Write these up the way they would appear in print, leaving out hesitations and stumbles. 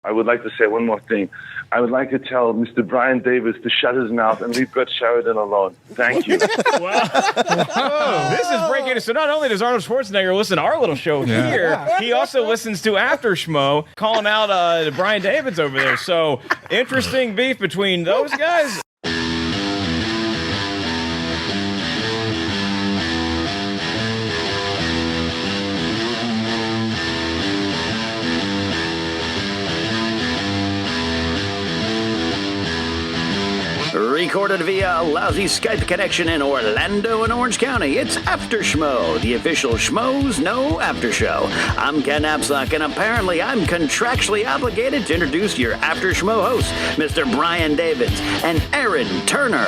I would like to say one more thing. I would like to tell Mr. Brian Davis to shut his mouth and leave Brett Sheridan alone. Thank you. Wow. This is breaking. So not only does Arnold Schwarzenegger listen to our little show here, he also listens to After Schmoe, calling out Brian Davis over there. So interesting beef between those guys. Recorded via a lousy Skype connection in Orlando and Orange County, it's After Schmoe, the official Schmoes Know After Show. I'm Ken Napzok, and apparently I'm contractually obligated to introduce your After Schmoe hosts, Mr. Brian Davids and Aaron Turner.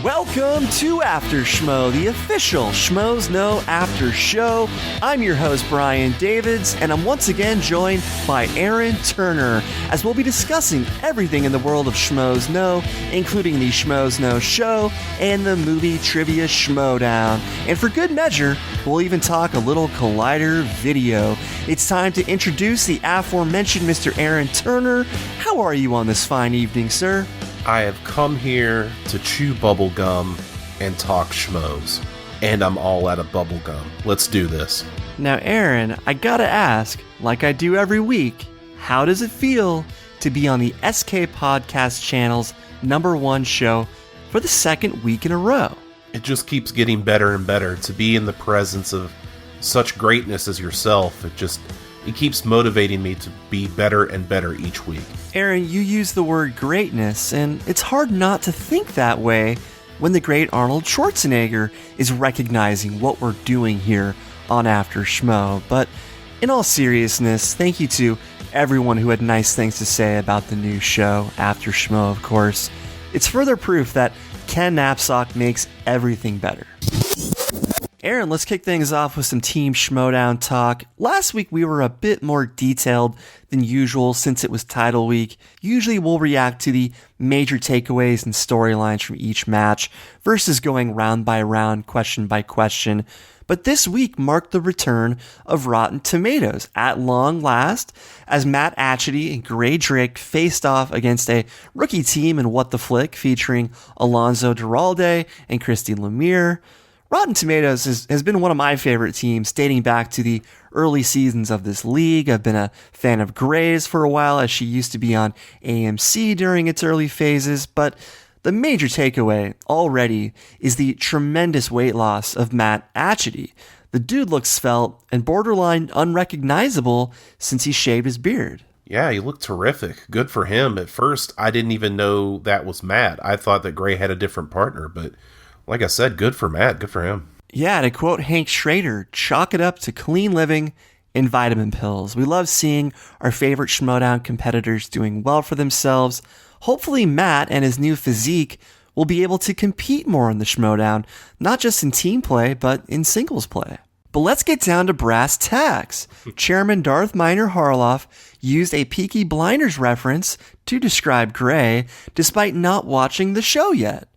Welcome to After Schmoe, the official Schmoes Know After Show. I'm your host, Brian Davids, and I'm once again joined by Aaron Turner, as we'll be discussing everything in the world of Schmoes Know, including the Schmoes Know Show and the Movie Trivia Schmoedown. And for good measure, we'll even talk a little Collider video. It's time to introduce the aforementioned Mr. Aaron Turner. How are you on this fine evening, sir? I have come here to chew bubblegum and talk schmoes. And I'm all out of bubblegum. Let's do this. Now, Aaron, I gotta ask, like I do every week, how does it feel to be on the SK Podcast channel's #1 show for the second week in a row? It just keeps getting better and better. To be in the presence of such greatness as yourself, it keeps motivating me to be better and better each week. Aaron, you use the word greatness, and it's hard not to think that way when the great Arnold Schwarzenegger is recognizing what we're doing here on After Schmoe. But in all seriousness, thank you to everyone who had nice things to say about the new show, After Schmoe, of course. It's further proof that Ken Napzok makes everything better. Aaron, let's kick things off with some Team Schmoedown talk. Last week we were a bit more detailed than usual since it was title week. Usually we'll react to the major takeaways and storylines from each match versus going round by round, question by question. But this week marked the return of Rotten Tomatoes at long last, as Matt Atchity and Gray Drake faced off against a rookie team in What the Flick featuring Alonzo Duralde and Christy Lemire. Rotten Tomatoes has been one of my favorite teams dating back to the early seasons of this league. I've been a fan of Gray's for a while, as she used to be on AMC during its early phases, but the major takeaway already is the tremendous weight loss of Matt Atchity. The dude looks svelte and borderline unrecognizable since he shaved his beard. Yeah, he looked terrific. Good for him. At first, I didn't even know that was Matt. I thought that Gray had a different partner, but like I said, good for Matt. Good for him. Yeah, to quote Hank Schrader, chalk it up to clean living and vitamin pills. We love seeing our favorite Schmoedown competitors doing well for themselves. Hopefully Matt and his new physique will be able to compete more in the Schmoedown, not just in team play, but in singles play. But let's get down to brass tacks. Chairman Darth Minor Harloff used a Peaky Blinders reference to describe Gray, despite not watching the show yet.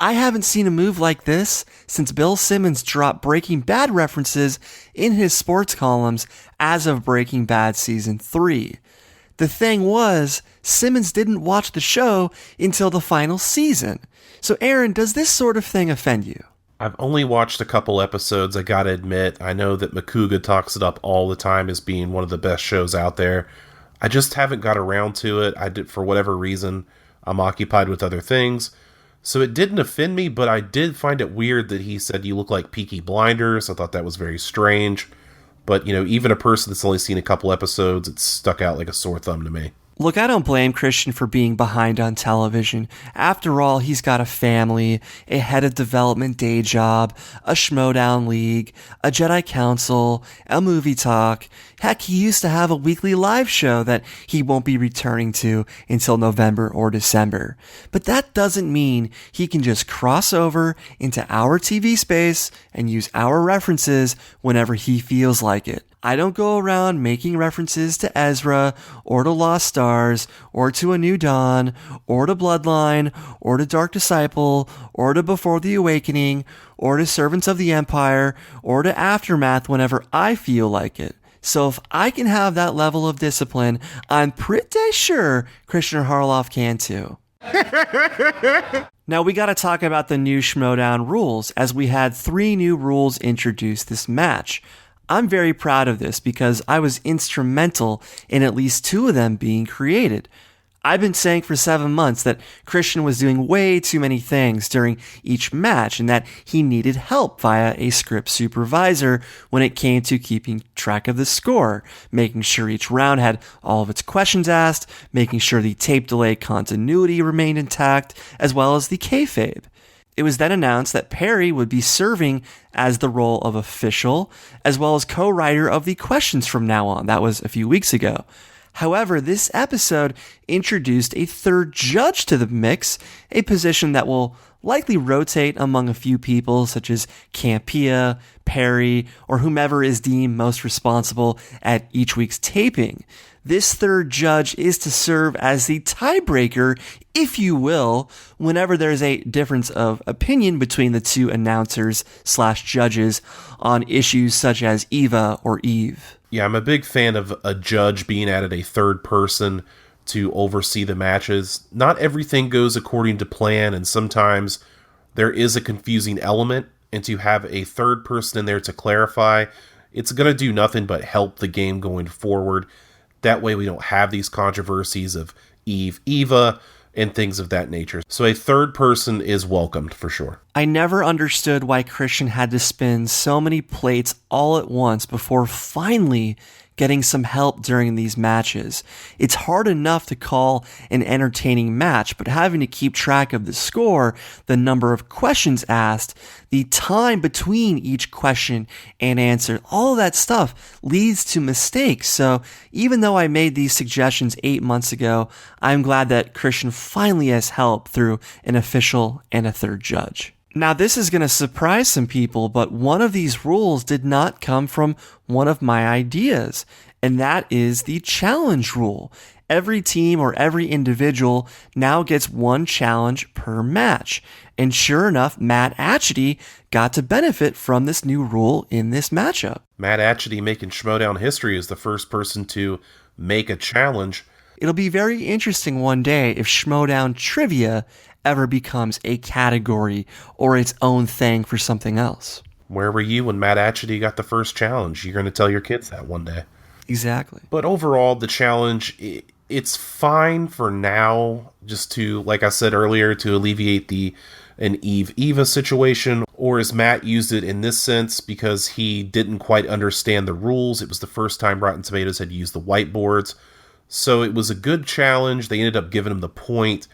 I haven't seen a move like this since Bill Simmons dropped Breaking Bad references in his sports columns as of Breaking Bad Season 3. The thing was, Simmons didn't watch the show until the final season. So Aaron, does this sort of thing offend you? I've only watched a couple episodes, I gotta admit. I know that Makuga talks it up all the time as being one of the best shows out there. I just haven't got around to it. For whatever reason, I'm occupied with other things. So it didn't offend me, but I did find it weird that he said you look like Peaky Blinders. I thought that was very strange. But, even a person that's only seen a couple episodes, it stuck out like a sore thumb to me. Look, I don't blame Kristian for being behind on television. After all, he's got a family, a head of development day job, a Schmoedown League, a Jedi Council, a movie talk. Heck, he used to have a weekly live show that he won't be returning to until November or December. But that doesn't mean he can just cross over into our TV space and use our references whenever he feels like it. I don't go around making references to Ezra, or to Lost Stars, or to A New Dawn, or to Bloodline, or to Dark Disciple, or to Before the Awakening, or to Servants of the Empire, or to Aftermath whenever I feel like it. So if I can have that level of discipline, I'm pretty sure Kristian Harloff can too. Now we gotta talk about the new Schmoedown rules, as we had 3 new rules introduced this match. I'm very proud of this because I was instrumental in at least 2 of them being created. I've been saying for 7 months that Kristian was doing way too many things during each match and that he needed help via a script supervisor when it came to keeping track of the score, making sure each round had all of its questions asked, making sure the tape delay continuity remained intact, as well as the kayfabe. It was then announced that Perry would be serving as the role of official, as well as co-writer of the questions from now on. That was a few weeks ago. However, this episode introduced a 3rd judge to the mix, a position that will likely rotate among a few people such as Campea, Perry, or whomever is deemed most responsible at each week's taping. This 3rd judge is to serve as the tiebreaker, if you will, whenever there's a difference of opinion between the 2 announcers/judges on issues such as Eva or Eve. Yeah, I'm a big fan of a judge being added a 3rd person to oversee the matches. Not everything goes according to plan, and sometimes there is a confusing element, and to have a 3rd person in there to clarify, it's going to do nothing but help the game going forward. That way we don't have these controversies of Eva, and things of that nature. So a 3rd person is welcomed for sure. I never understood why Kristian had to spin so many plates all at once before finally getting some help during these matches. It's hard enough to call an entertaining match, but having to keep track of the score, the number of questions asked, the time between each question and answer, all of that stuff leads to mistakes. So even though I made these suggestions 8 months ago, I'm glad that Kristian finally has help through an official and a 3rd judge. Now, this is going to surprise some people, but one of these rules did not come from one of my ideas, and that is the challenge rule. Every team or every individual now gets 1 challenge per match. And sure enough, Matt Atchity got to benefit from this new rule in this matchup. Matt Atchity, making Schmoedown history, is the first person to make a challenge. It'll be very interesting one day if Schmoedown trivia ever becomes a category or its own thing for something else. Where were you when Matt Atchity got the first challenge? You're going to tell your kids that one day. Exactly. But overall, the challenge, it's fine for now, just to, like I said earlier, to alleviate an Eve-Eva situation, or as Matt used it in this sense, because he didn't quite understand the rules. It was the first time Rotten Tomatoes had used the whiteboards. So it was a good challenge. They ended up giving him the point.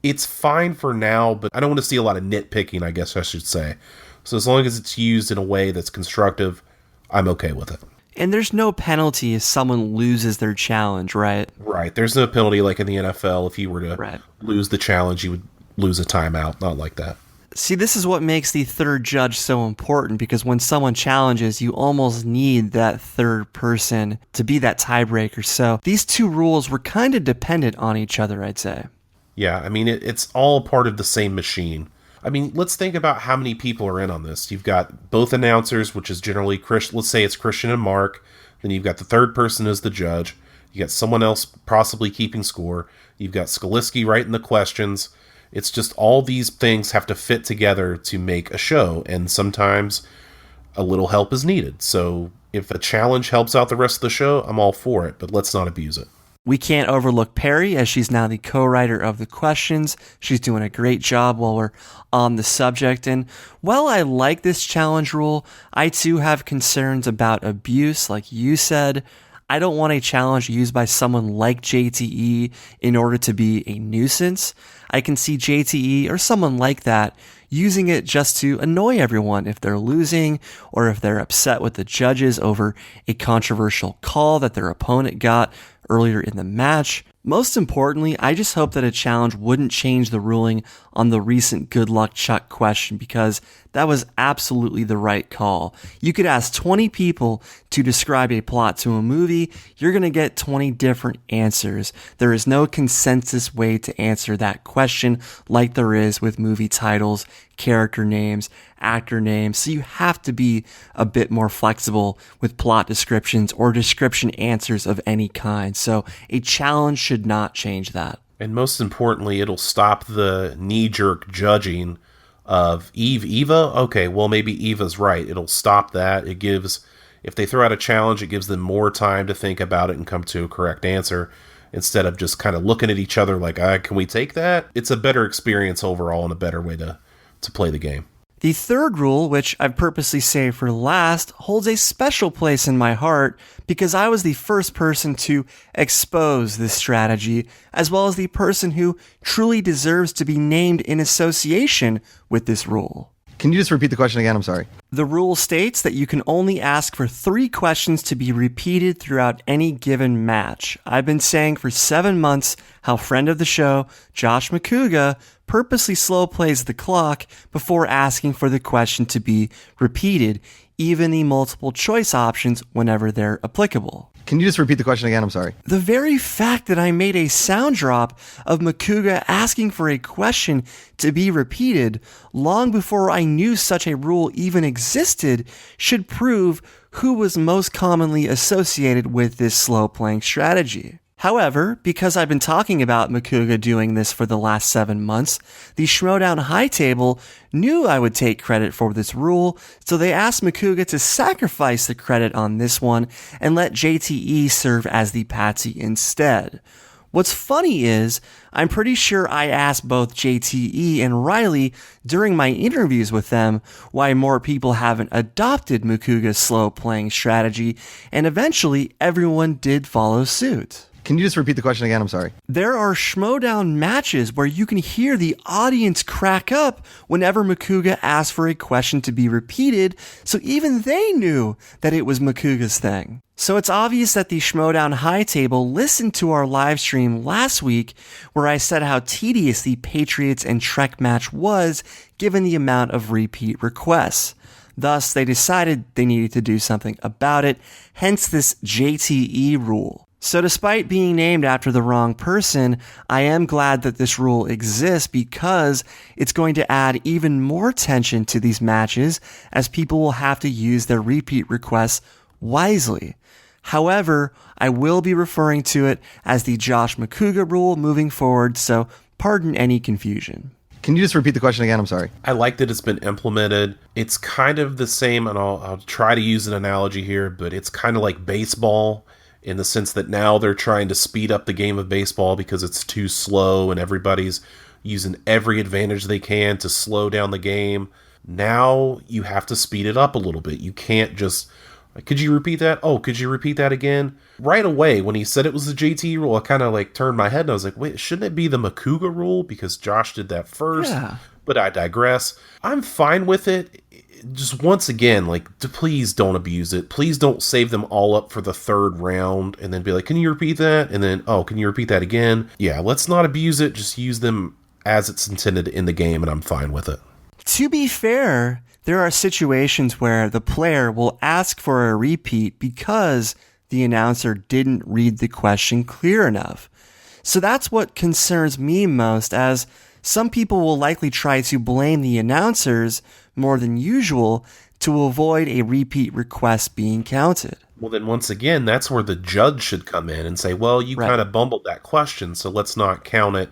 It's fine for now, but I don't want to see a lot of nitpicking, I guess I should say. So as long as it's used in a way that's constructive, I'm okay with it. And there's no penalty if someone loses their challenge, right? Right. There's no penalty like in the NFL. If you were to lose the challenge, you would lose a timeout. Not like that. See, this is what makes the 3rd judge so important, because when someone challenges, you almost need that 3rd person to be that tiebreaker. So these 2 rules were kind of dependent on each other, I'd say. Yeah, I mean, it's all part of the same machine. I mean, let's think about how many people are in on this. You've got both announcers, which is generally let's say it's Kristian and Marc. Then you've got the 3rd person as the judge. You got someone else possibly keeping score. You've got Skaliski writing the questions. It's just all these things have to fit together to make a show, and sometimes a little help is needed. So if a challenge helps out the rest of the show, I'm all for it, but let's not abuse it. We can't overlook Perry, as she's now the co-writer of the questions. She's doing a great job while we're on the subject. And while I like this challenge rule, I too have concerns about abuse, like you said. I don't want a challenge used by someone like JTE in order to be a nuisance. I can see JTE or someone like that using it just to annoy everyone if they're losing or if they're upset with the judges over a controversial call that their opponent got earlier in the match. Most importantly, I just hope that a challenge wouldn't change the ruling on the recent Good Luck Chuck question, because that was absolutely the right call. You could ask 20 people to describe a plot to a movie, you're going to get 20 different answers. There is no consensus way to answer that question like there is with movie titles, character names, actor names, so you have to be a bit more flexible with plot descriptions or description answers of any kind. So a challenge should not change that. And most importantly, it'll stop the knee-jerk judging of Eva? Okay, well, maybe Eva's right. It'll stop that. It gives, if they throw out a challenge, it gives them more time to think about it and come to a correct answer instead of just kind of looking at each other like, can we take that? It's a better experience overall and a better way to play the game. The third rule, which I've purposely saved for last, holds a special place in my heart because I was the first person to expose this strategy, as well as the person who truly deserves to be named in association with this rule. Can you just repeat the question again? I'm sorry. The rule states that you can only ask for 3 questions to be repeated throughout any given match. I've been saying for 7 months how friend of the show, Josh McCouga, purposely slow plays the clock before asking for the question to be repeated, even the multiple choice options whenever they're applicable. Can you just repeat the question again? I'm sorry. The very fact that I made a sound drop of McCouga asking for a question to be repeated long before I knew such a rule even existed should prove who was most commonly associated with this slow playing strategy. However, because I've been talking about McCouga doing this for the last 7 months, the Schmoedown High Table knew I would take credit for this rule, so they asked McCouga to sacrifice the credit on this one and let JTE serve as the patsy instead. What's funny is, I'm pretty sure I asked both JTE and Riley during my interviews with them why more people haven't adopted McCouga's slow playing strategy, and eventually everyone did follow suit. Can you just repeat the question again? I'm sorry. There are Schmoedown matches where you can hear the audience crack up whenever McCouga asks for a question to be repeated, so even they knew that it was McCouga's thing. So it's obvious that the Schmoedown High Table listened to our live stream last week where I said how tedious the Patriots and Trek match was given the amount of repeat requests. Thus, they decided they needed to do something about it, hence this JTE rule. So despite being named after the wrong person, I am glad that this rule exists because it's going to add even more tension to these matches as people will have to use their repeat requests wisely. However, I will be referring to it as the Josh McCouga rule moving forward, so pardon any confusion. Can you just repeat the question again? I'm sorry. I like that it's been implemented. It's kind of the same, and I'll try to use an analogy here, but it's kind of like baseball, in the sense that now they're trying to speed up the game of baseball because it's too slow and everybody's using every advantage they can to slow down the game. Now you have to speed it up a little bit. You can't just, could you repeat that? Oh, could you repeat that again? Right away, when he said it was the JT rule, I kind of turned my head and I was like, wait, shouldn't it be the McCouga rule? Because Josh did that first. Yeah. But I digress. I'm fine with it. Just once again, please don't abuse it. Please don't save them all up for the 3rd round and then be like, can you repeat that? And then, can you repeat that again? Yeah, let's not abuse it. Just use them as it's intended in the game, and I'm fine with it. To be fair, there are situations where the player will ask for a repeat because the announcer didn't read the question clear enough. So that's what concerns me most, as some people will likely try to blame the announcers more than usual to avoid a repeat request being counted. Well, then once again, that's where the judge should come in and say, well, you kind of bumbled that question, so let's not count it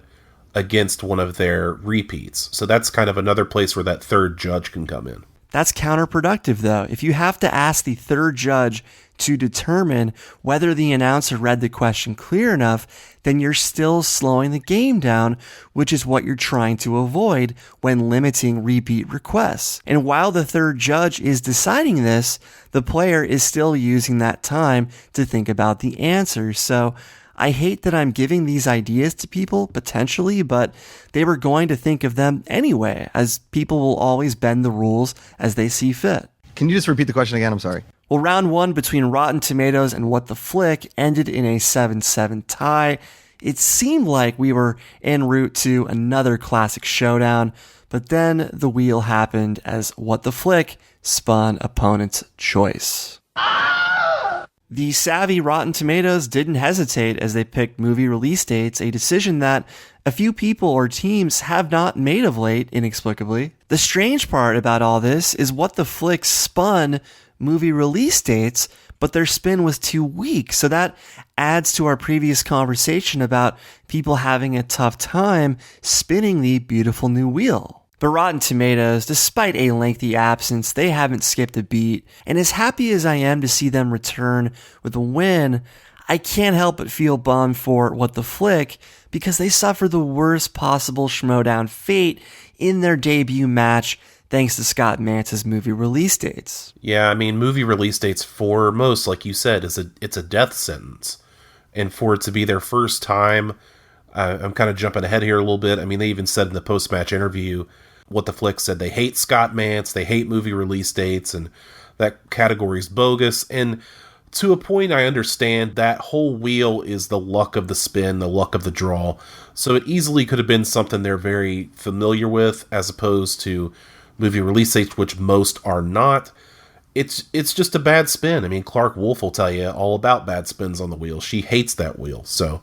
against one of their repeats. So that's kind of another place where that 3rd judge can come in. That's counterproductive, though. If you have to ask the 3rd judge to determine whether the announcer read the question clear enough, then you're still slowing the game down, which is what you're trying to avoid when limiting repeat requests. And while the 3rd judge is deciding this, the player is still using that time to think about the answers. So I hate that I'm giving these ideas to people, potentially, but they were going to think of them anyway, as people will always bend the rules as they see fit. Can you just repeat the question again? I'm sorry. Well, round 1 between Rotten Tomatoes and What the Flick ended in a 7-7 tie. It seemed like we were en route to another classic showdown, but then the wheel happened as What the Flick spun opponent's choice. The savvy Rotten Tomatoes didn't hesitate as they picked movie release dates, a decision that a few people or teams have not made of late, inexplicably. The strange part about all this is What the Flick spun movie release dates, but their spin was too weak, so that adds to our previous conversation about people having a tough time spinning the beautiful new wheel. But Rotten Tomatoes, despite a lengthy absence, they haven't skipped a beat, and as happy as I am to see them return with a win, I can't help but feel bummed for What the Flick, because they suffered the worst possible Schmoedown fate in their debut match, thanks to Scott Mantz's movie release dates. Yeah, I mean, movie release dates for most, like you said, it's a death sentence. And for it to be their first time, I'm kind of jumping ahead here a little bit. I mean, they even said in the post-match interview, What the Flick said they hate Scott Mantz, they hate movie release dates, and that category is bogus. And to a point, I understand that whole wheel is the luck of the spin, the luck of the draw. So it easily could have been something they're very familiar with, as opposed to movie release dates, which most are not. It's just a bad spin. I mean, Clark Wolf will tell you all about bad spins on the wheel. She hates that wheel. So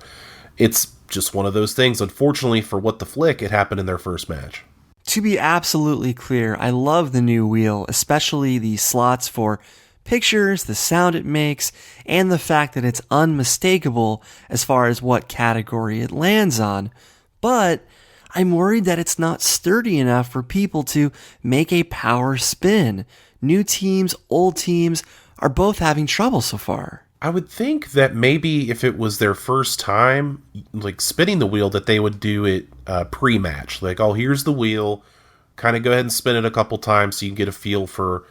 it's just one of those things. Unfortunately for What the Flick, it happened in their first match. To be absolutely clear, I love the new wheel, especially the slots for pictures, the sound it makes, and the fact that it's unmistakable as far as what category it lands on. But I'm worried that it's not sturdy enough for people to make a power spin. New teams, old teams are both having trouble so far. I would think that maybe if it was their first time, like spinning the wheel, that they would do it pre-match. Like, oh, here's the wheel. Kind of go ahead and spin it a couple times so you can get a feel for,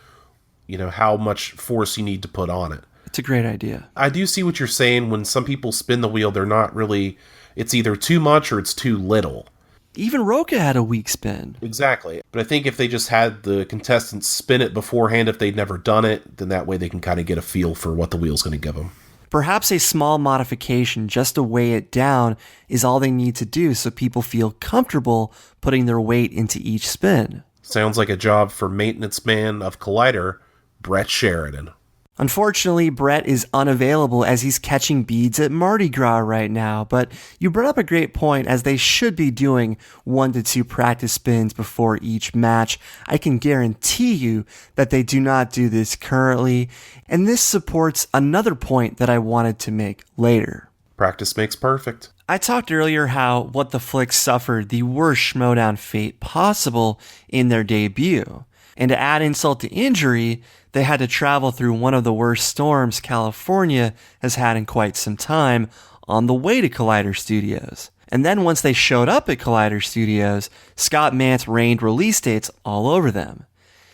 how much force you need to put on it. It's a great idea. I do see what you're saying. When some people spin the wheel, they're not really, it's either too much or it's too little. Even Roca had a weak spin. Exactly. But I think if they just had the contestants spin it beforehand, if they'd never done it, then that way they can kind of get a feel for what the wheel's going to give them. Perhaps a small modification just to weigh it down is all they need to do so people feel comfortable putting their weight into each spin. Sounds like a job for maintenance man of Collider, Brett Sheridan. Unfortunately, Brett is unavailable as he's catching beads at Mardi Gras right now, but you brought up a great point, as they should be doing 1 to 2 practice spins before each match. I can guarantee you that they do not do this currently, and this supports another point that I wanted to make later. Practice makes perfect. I talked earlier how What the Flick suffered the worst Schmoedown fate possible in their debut. And to add insult to injury, they had to travel through one of the worst storms California has had in quite some time on the way to Collider Studios. And then once they showed up at Collider Studios, Scott Mantz rained release dates all over them.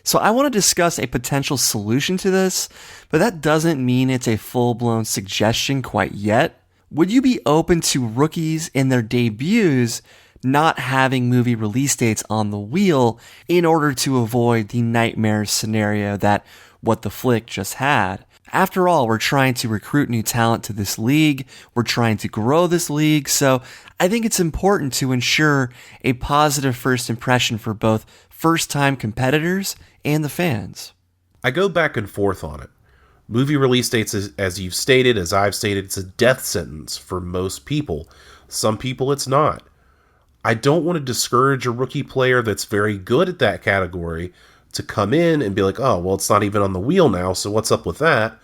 So I want to discuss a potential solution to this, but that doesn't mean it's a full-blown suggestion quite yet. Would you be open to rookies in their debuts not having movie release dates on the wheel in order to avoid the nightmare scenario that What the Flick just had? After all, we're trying to recruit new talent to this league. We're trying to grow this league. So I think it's important to ensure a positive first impression for both first-time competitors and the fans. I go back and forth on it. Movie release dates, as you've stated, as I've stated, it's a death sentence for most people. Some people it's not. I don't want to discourage a rookie player that's very good at that category to come in and be like, oh, well, it's not even on the wheel now, so what's up with that?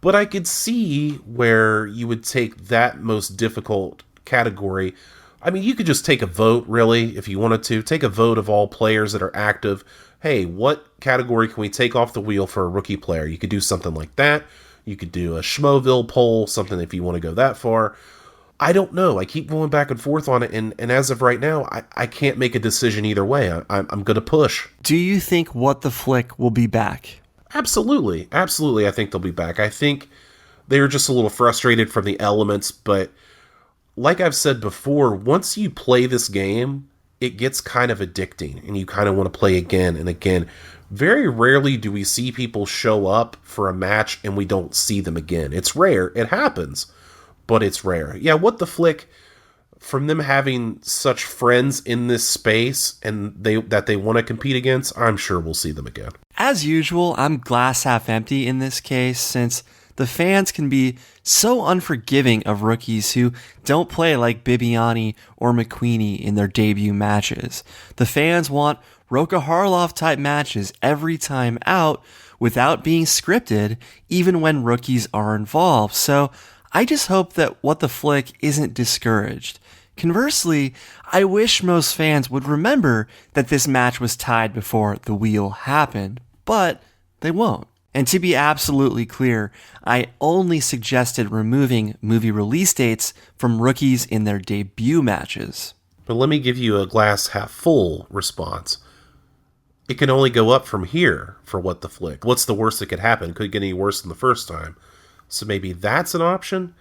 But I could see where you would take that most difficult category. I mean, you could just take a vote, really, if you wanted to. Take a vote of all players that are active. Hey, what category can we take off the wheel for a rookie player? You could do something like that. You could do a Schmoeville poll, something if you want to go that far. I don't know. I keep going back and forth on it, and as of right now, I can't make a decision either way. I'm going to push. Do you think What the Flick will be back? Absolutely. Absolutely, I think they'll be back. I think they were just a little frustrated from the elements, but like I've said before, once you play this game, it gets kind of addicting, and you kind of want to play again and again. Very rarely do we see people show up for a match and we don't see them again. It's rare. It happens. But it's rare. Yeah, What the Flick, from them having such friends in this space and they want to compete against, I'm sure we'll see them again. As usual, I'm glass half empty in this case, since the fans can be so unforgiving of rookies who don't play like Bibiani or McQueenie in their debut matches. The fans want Roka Harloff type matches every time out without being scripted, even when rookies are involved. So I just hope that What the Flick isn't discouraged. Conversely, I wish most fans would remember that this match was tied before the wheel happened, but they won't. And to be absolutely clear, I only suggested removing movie release dates from rookies in their debut matches. But let me give you a glass half full response. It can only go up from here for What the Flick. What's the worst that could happen? Could it get any worse than the first time? So maybe that's an option,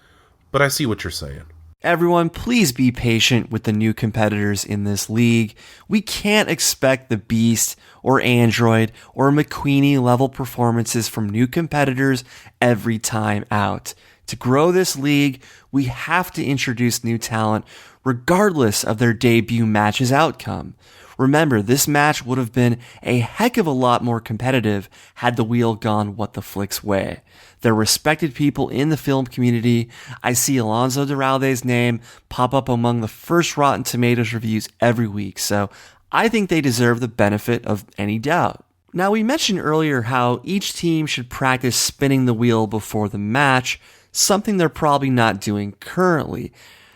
but I see what you're saying. Everyone, please be patient with the new competitors in this league. We can't expect the Beast or Android or McQueenie level performances from new competitors every time out. To grow this league, we have to introduce new talent regardless of their debut match's outcome. Remember, this match would have been a heck of a lot more competitive had the wheel gone What the Flick's way. They're respected people in the film community. I see Alonso Duralde's name pop up among the first Rotten Tomatoes reviews every week, so I think they deserve the benefit of any doubt. Now, we mentioned earlier how each team should practice spinning the wheel before the match, something they're probably not doing currently.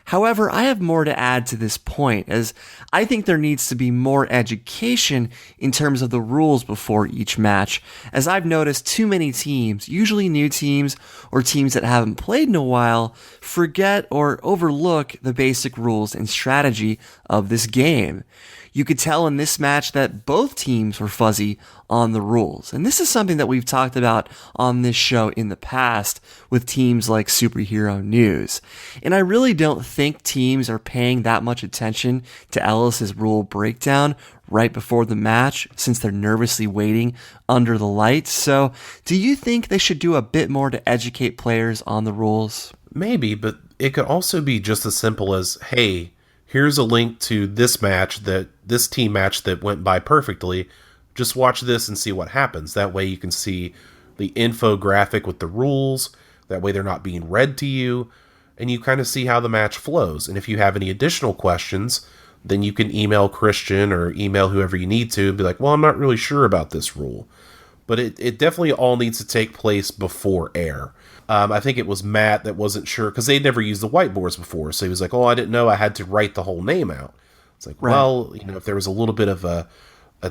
However, I have more to add to this point, as I think there needs to be more education in terms of the rules before each match, as I've noticed too many teams, usually new teams or teams that haven't played in a while, forget or overlook the basic rules and strategy of this game. You could tell in this match that both teams were fuzzy on the rules. And this is something that we've talked about on this show in the past with teams like Superhero News. And I really don't think teams are paying that much attention to Ellis's rule breakdown right before the match, since they're nervously waiting under the lights. So do you think they should do a bit more to educate players on the rules? Maybe, but it could also be just as simple as, hey, here's a link to this team match that went by perfectly. Just watch this and see what happens. That way you can see the infographic with the rules. That way they're not being read to you. And you kind of see how the match flows. And if you have any additional questions, then you can email Kristian or email whoever you need to and be like, well, I'm not really sure about this rule. But it definitely all needs to take place before air. I think it was Matt that wasn't sure, because they'd never used the whiteboards before. So he was like, oh, I didn't know I had to write the whole name out. It's like, right. Well, if there was a little bit of a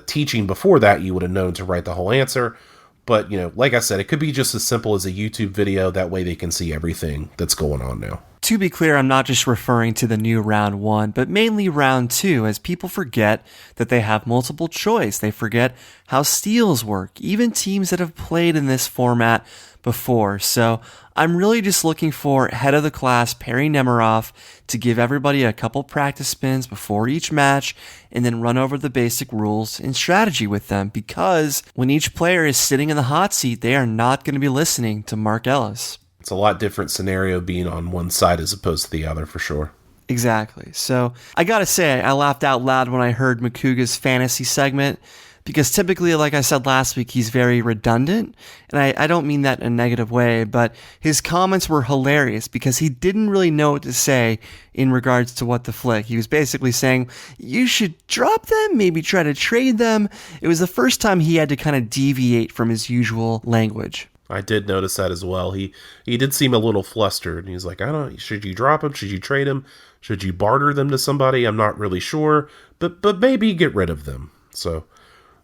teaching before that, you would have known to write the whole answer. But, like I said, it could be just as simple as a YouTube video. That way they can see everything that's going on now. To be clear, I'm not just referring to the new round 1, but mainly round 2, as people forget that they have multiple choice. They forget how steals work, even teams that have played in this format before. So I'm really just looking for head of the class Perry Nemiroff to give everybody a couple practice spins before each match and then run over the basic rules and strategy with them, because when each player is sitting in the hot seat, they are not going to be listening to Mark Ellis. It's a lot different scenario being on one side as opposed to the other, for sure. Exactly. So I gotta say, I laughed out loud when I heard Makuga's fantasy segment, because typically, like I said last week, he's very redundant, and I don't mean that in a negative way, but his comments were hilarious because he didn't really know what to say in regards to What the Flick. He was basically saying, you should drop them, maybe try to trade them. It was the first time he had to kind of deviate from his usual language. I did notice that as well. He did seem a little flustered. He's like, should you drop him? Should you trade him? Should you barter them to somebody? I'm not really sure, but maybe get rid of them. So,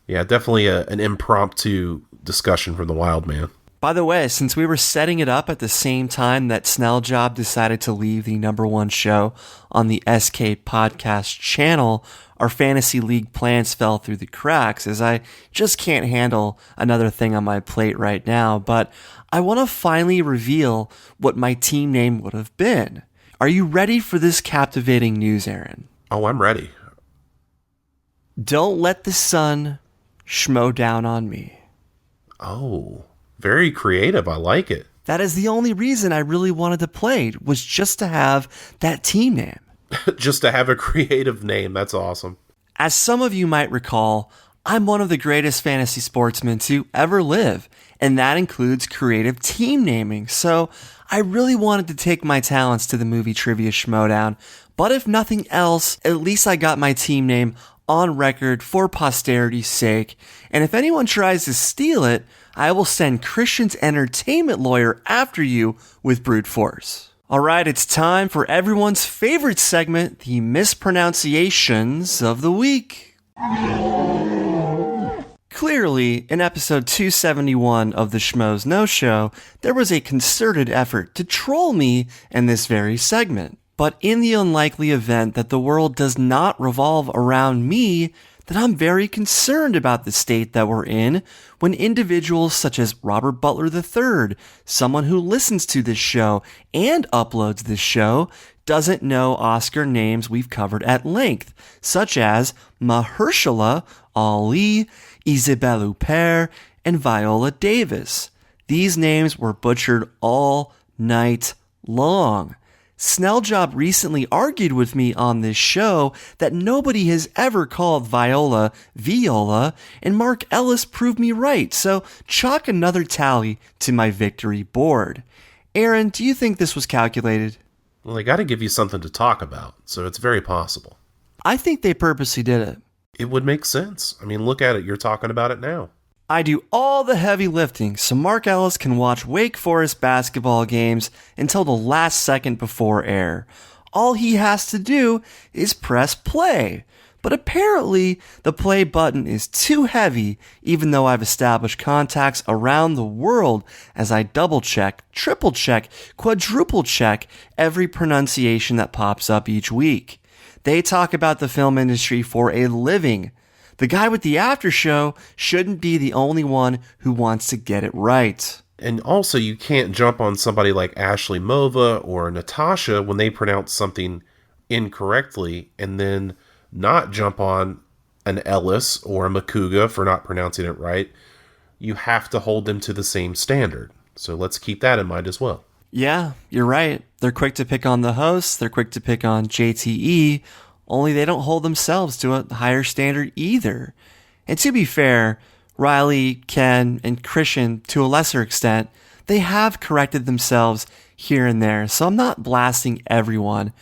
yeah, definitely an impromptu discussion from the Wild Man. By the way, since we were setting it up at the same time that Snelljob decided to leave the #1 show on the SK Podcast channel, our fantasy league plans fell through the cracks, as I just can't handle another thing on my plate right now. But I want to finally reveal what my team name would have been. Are you ready for this captivating news, Aaron? Oh, I'm ready. Don't let the sun schmoe down on me. Oh, very creative. I like it. That is the only reason I really wanted to play, was just to have that team name. Just to have a creative name. That's awesome. As some of you might recall, I'm one of the greatest fantasy sportsmen to ever live, and that includes creative team naming. So I really wanted to take my talents to the Movie Trivia Schmoedown, but if nothing else, at least I got my team name on record for posterity's sake, and if anyone tries to steal it, I will send Kristian's entertainment lawyer after you with brute force. Alright, it's time for everyone's favorite segment, the mispronunciations of the week. Clearly, in episode 271 of the Schmoes Know Show, there was a concerted effort to troll me in this very segment. But in the unlikely event that the world does not revolve around me, then I'm very concerned about the state that we're in when individuals such as Robert Butler III, someone who listens to this show and uploads this show, doesn't know Oscar names we've covered at length, such as Mahershala Ali, Isabelle Huppert, and Viola Davis. These names were butchered all night long. Snelljob recently argued with me on this show that nobody has ever called Viola, and Marc Ellis proved me right, so chalk another tally to my victory board. Aaron, do you think this was calculated? Well, they got to give you something to talk about, so it's very possible. I think they purposely did it. It would make sense. I mean, look at it. You're talking about it now. I do all the heavy lifting so Marc Ellis can watch Wake Forest basketball games until the last second before air. All he has to do is press play. But apparently, the play button is too heavy, even though I've established contacts around the world as I double check, triple check, quadruple check every pronunciation that pops up each week. They talk about the film industry for a living. The guy with the after show shouldn't be the only one who wants to get it right. And also, you can't jump on somebody like Ashley Mova or Natasha when they pronounce something incorrectly and then not jump on an Ellis or a Makuga for not pronouncing it right. You have to hold them to the same standard. So let's keep that in mind as well. Yeah, you're right. They're quick to pick on the host. They're quick to pick on JTE. Only they don't hold themselves to a higher standard either. And to be fair, Riley, Ken, and Kristian, to a lesser extent, they have corrected themselves here and there, so I'm not blasting everyone.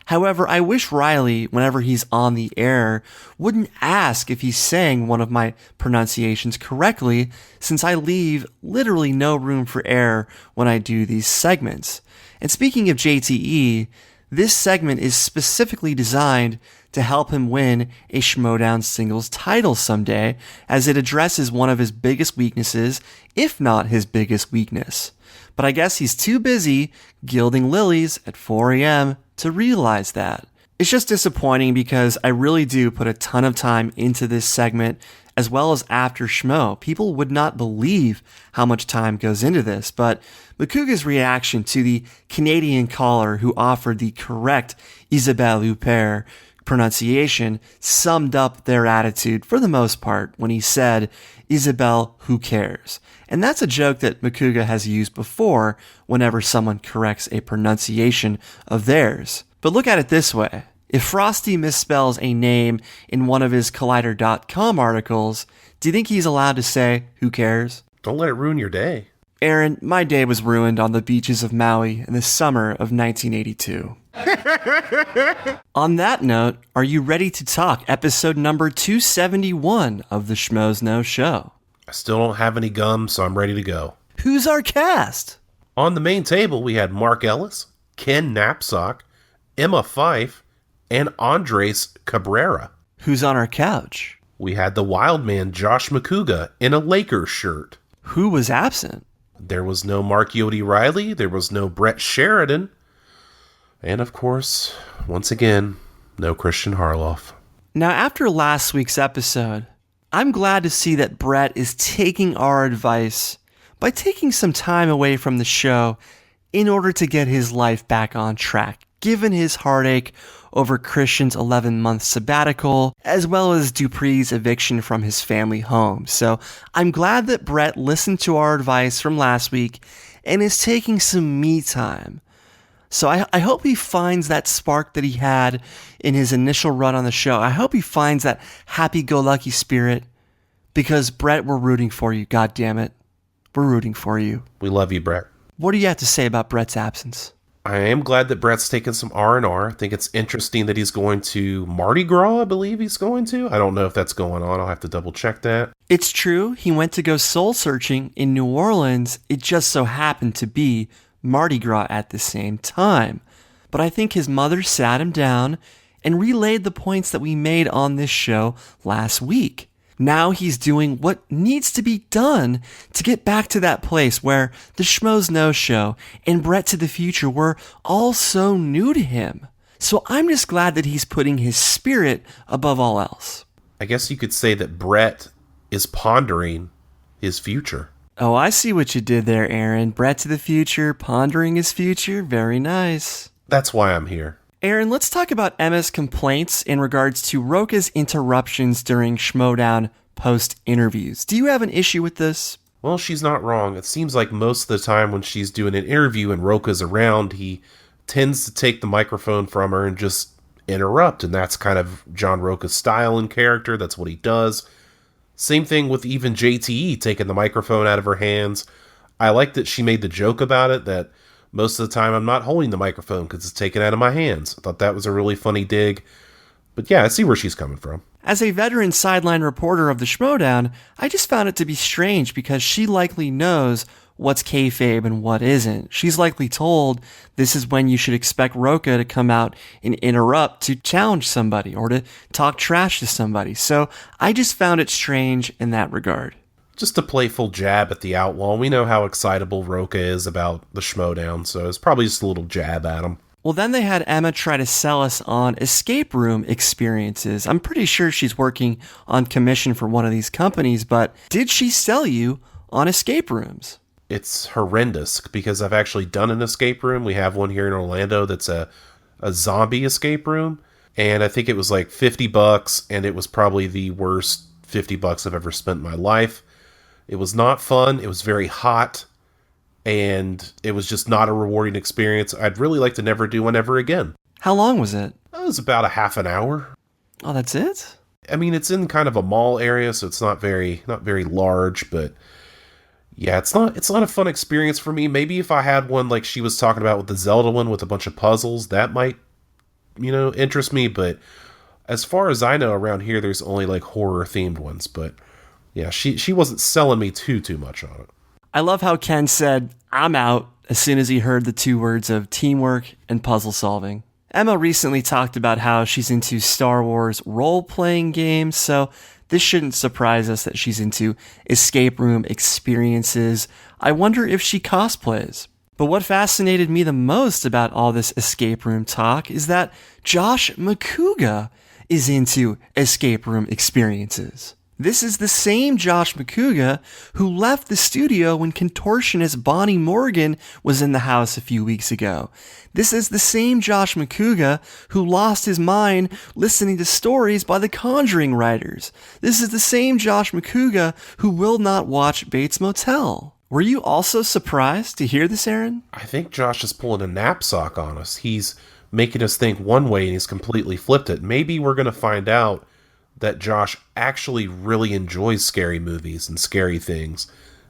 However, I wish Riley, whenever he's on the air, wouldn't ask if he's saying one of my pronunciations correctly, since I leave literally no room for error when I do these segments. And speaking of JTE, this segment is specifically designed to help him win a Schmoedown singles title someday, as it addresses one of his biggest weaknesses, if not his biggest weakness. But I guess he's too busy gilding lilies at 4 a.m. to realize that. It's just disappointing because I really do put a ton of time into this segment, as well as After Schmoe. People would not believe how much time goes into this, but Makuga's reaction to the Canadian caller who offered the correct Isabelle Huppert pronunciation summed up their attitude for the most part when he said, "Isabelle, who cares?" And that's a joke that Makuga has used before whenever someone corrects a pronunciation of theirs. But look at it this way. If Frosty misspells a name in one of his Collider.com articles, do you think he's allowed to say, "Who cares?" Don't let it ruin your day. Aaron, my day was ruined on the beaches of Maui in the summer of 1982. On that note, are you ready to talk episode number 271 of the Schmoes Know Show? I still don't have any gum, so I'm ready to go. Who's our cast? On the main table, we had Marc Ellis, Ken Knapsack, Emma Fife, and Andres Cabrera. Who's on our couch? We had the wild man Josh Makuga in a Lakers shirt. Who was absent? There was no Mark Yodi Riley, there was no Brett Sheridan, and of course, once again, no Kristian Harloff. Now, after last week's episode, I'm glad to see that Brett is taking our advice by taking some time away from the show in order to get his life back on track, given his heartache over Kristian's 11-month sabbatical, as well as Dupree's eviction from his family home. So I'm glad that Brett listened to our advice from last week and is taking some me time. So I hope he finds that spark that he had in his initial run on the show. I hope he finds that happy-go-lucky spirit, because Brett, we're rooting for you, goddammit. we're rooting for you. We love you, Brett. What do you have to say about Brett's absence? I am glad that Brett's taken some R&R. I think it's interesting that he's going to Mardi Gras, I believe he's going to. I don't know if that's going on. I'll have to double check that. It's true. He went to go soul searching in New Orleans. It just so happened to be Mardi Gras at the same time. But I think his mother sat him down and relayed the points that we made on this show last week. Now he's doing what needs to be done to get back to that place where the Schmoes Know Show and Brett to the Future were all so new to him. So I'm just glad that he's putting his spirit above all else. I guess you could say that Brett is pondering his future. Oh, I see what you did there, Aaron. Brett to the Future, pondering his future. Very nice. That's why I'm here. Aaron, let's talk about Emma's complaints in regards to Roka's interruptions during Schmoedown post-interviews. Do you have an issue with this? Well, she's not wrong. It seems like most of the time when she's doing an interview and Roka's around, he tends to take the microphone from her and just interrupt, and that's kind of John Roka's style and character. That's what he does. Same thing with even JTE taking the microphone out of her hands. I like that she made the joke about it, that most of the time I'm not holding the microphone because it's taken out of my hands. I thought that was a really funny dig. But yeah, I see where she's coming from. As a veteran sideline reporter of the Schmoedown, I just found it to be strange because she likely knows what's kayfabe and what isn't. She's likely told this is when you should expect Roka to come out and interrupt to challenge somebody or to talk trash to somebody. So I just found it strange in that regard. Just a playful jab at the outlaw. We know how excitable Roka is about the Schmoedown, so it's probably just a little jab at him. Well, then they had Emma try to sell us on escape room experiences. I'm pretty sure she's working on commission for one of these companies, but did she sell you on escape rooms? It's horrendous because I've actually done an escape room. We have one here in Orlando that's a zombie escape room, and I think it was like $50, and it was probably the worst $50 I've ever spent in my life. It was not fun. It was very hot. And it was just not a rewarding experience. I'd really like to never do one ever again. How long was it? It was about a half an hour. Oh, that's it? I mean, it's in kind of a mall area, so it's not very large, but yeah, it's not a fun experience for me. Maybe if I had one like she was talking about with the Zelda one with a bunch of puzzles, that might, interest me. But as far as I know, around here, there's only like horror themed ones. But yeah, she wasn't selling me too much on it. I love how Ken said, "I'm out," as soon as he heard the two words of teamwork and puzzle solving. Emma recently talked about how she's into Star Wars role-playing games, so this shouldn't surprise us that she's into escape room experiences. I wonder if she cosplays. But what fascinated me the most about all this escape room talk is that Josh McCouga is into escape room experiences. This is the same Josh McCouga who left the studio when contortionist Bonnie Morgan was in the house a few weeks ago. This is the same Josh McCouga who lost his mind listening to stories by the Conjuring writers. This is the same Josh McCouga who will not watch Bates Motel. Were you also surprised to hear this, Aaron? I think Josh is pulling a knapsack on us. He's making us think one way and he's completely flipped it. Maybe we're going to find out that Josh actually really enjoys scary movies and scary things,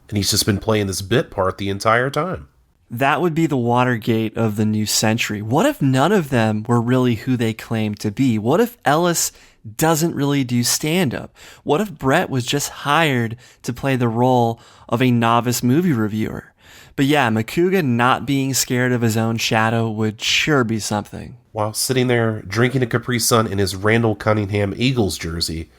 and he's just been playing this bit part the entire time. That would be the Watergate of the new century. What if none of them were really who they claim to be? What if Ellis doesn't really do stand-up? What if Brett was just hired to play the role of a novice movie reviewer? But yeah, McCouga not being scared of his own shadow would sure be something. While sitting there drinking a Capri Sun in his Randall Cunningham Eagles jersey,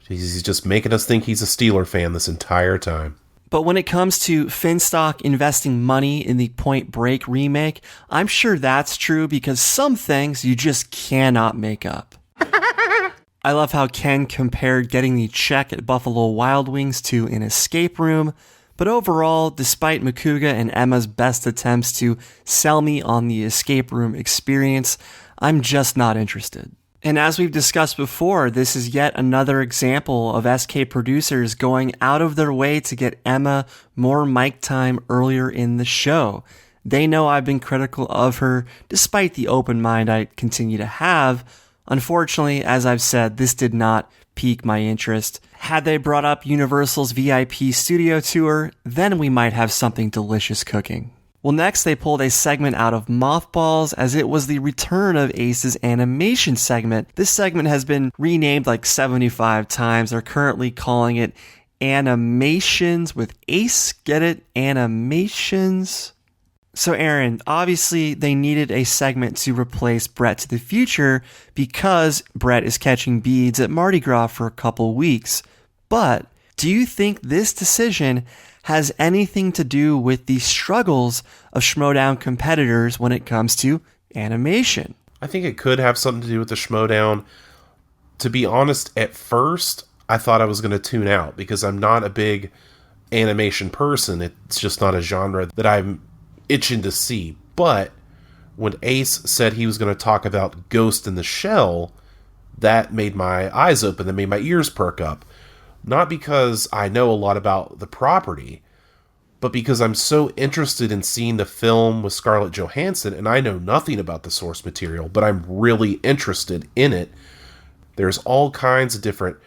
he's just making us think he's a Steeler fan this entire time. But when it comes to Finstock investing money in the Point Break remake, I'm sure that's true because some things you just cannot make up. I love how Ken compared getting the check at Buffalo Wild Wings to an escape room. But overall, despite McCouga and Emma's best attempts to sell me on the escape room experience, I'm just not interested. And as we've discussed before, this is yet another example of SK producers going out of their way to get Emma more mic time earlier in the show. They know I've been critical of her, despite the open mind I continue to have Unfortunately, as I've said, this did not pique my interest. Had they brought up Universal's VIP studio tour, then we might have something delicious cooking. Well, next they pulled a segment out of mothballs as it was the return of Ace's animation segment. This segment has been renamed like 75 times. They're currently calling it Animations with Ace. Get it? Animations. So Aaron, obviously they needed a segment to replace Brett to the Future because Brett is catching beads at Mardi Gras for a couple weeks. But do you think this decision has anything to do with the struggles of Schmoedown competitors when it comes to animation? I think it could have something to do with the Schmoedown. To be honest, at first, I thought I was going to tune out because I'm not a big animation person. It's just not a genre that I'm itching to see. But when Ace said he was going to talk about Ghost in the Shell, that made my eyes open, that made my ears perk up. Not because I know a lot about the property, but because I'm so interested in seeing the film with Scarlett Johansson, and I know nothing about the source material, but I'm really interested in it. There's all kinds of different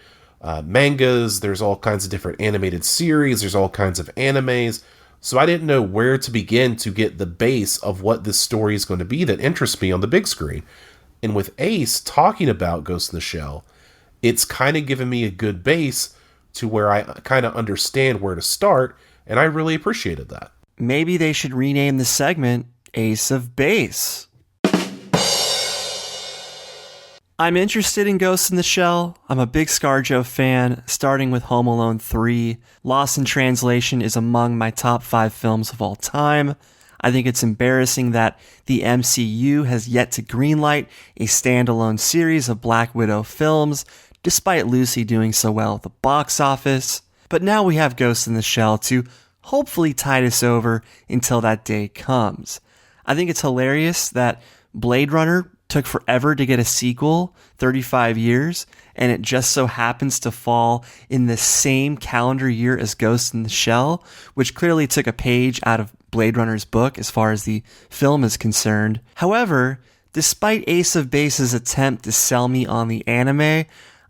mangas, there's all kinds of different animated series, there's all kinds of animes, so I didn't know where to begin to get the base of what this story is going to be that interests me on the big screen. And with Ace talking about Ghost in the Shell, it's kind of given me a good base to where I kind of understand where to start, and I really appreciated that. Maybe they should rename the segment Ace of Base. I'm interested in Ghost in the Shell. I'm a big ScarJo fan, starting with Home Alone 3. Lost in Translation is among my top 5 films of all time. I think it's embarrassing that the MCU has yet to greenlight a standalone series of Black Widow films, despite Lucy doing so well at the box office. But now we have Ghost in the Shell to hopefully tide us over until that day comes. I think it's hilarious that Blade Runner took forever to get a sequel, 35 years, and it just so happens to fall in the same calendar year as Ghost in the Shell, which clearly took a page out of Blade Runner's book as far as the film is concerned. However, despite Ace of Base's attempt to sell me on the anime,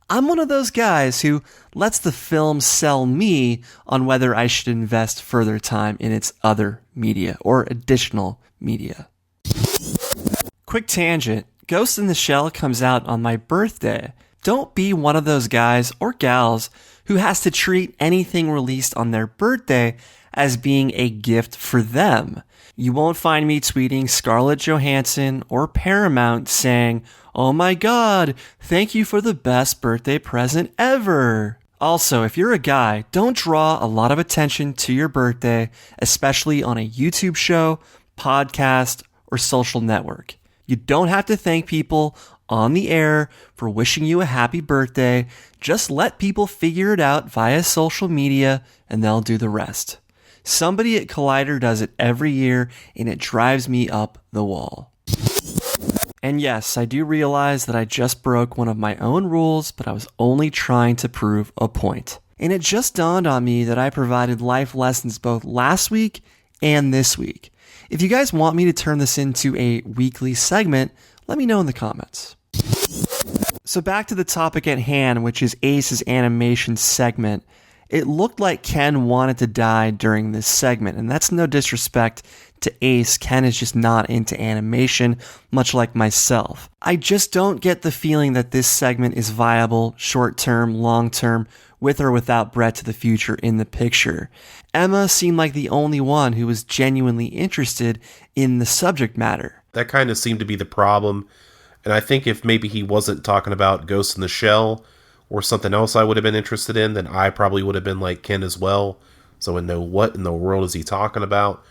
I'm one of those guys who lets the film sell me on whether I should invest further time in its other media or additional media. Quick tangent, Ghost in the Shell comes out on my birthday. Don't be one of those guys or gals who has to treat anything released on their birthday as being a gift for them. You won't find me tweeting Scarlett Johansson or Paramount saying, "Oh my god, thank you for the best birthday present ever." Also, if you're a guy, don't draw a lot of attention to your birthday, especially on a YouTube show, podcast, or social network. You don't have to thank people on the air for wishing you a happy birthday. Just let people figure it out via social media and they'll do the rest. Somebody at Collider does it every year and it drives me up the wall. And yes, I do realize that I just broke one of my own rules, but I was only trying to prove a point. And it just dawned on me that I provided life lessons both last week and this week. If you guys want me to turn this into a weekly segment, let me know in the comments. So back to the topic at hand, which is Ace's animation segment. It looked like Ken wanted to die during this segment, and that's no disrespect to Ace. Ken is just not into animation, much like myself. I just don't get the feeling that this segment is viable, short-term, long-term, with or without Brett to the Future in the picture. Emma seemed like the only one who was genuinely interested in the subject matter. That kind of seemed to be the problem, and I think if maybe he wasn't talking about Ghost in the Shell or something else I would have been interested in, then I probably would have been like Ken as well, so I know what in the world is he talking about.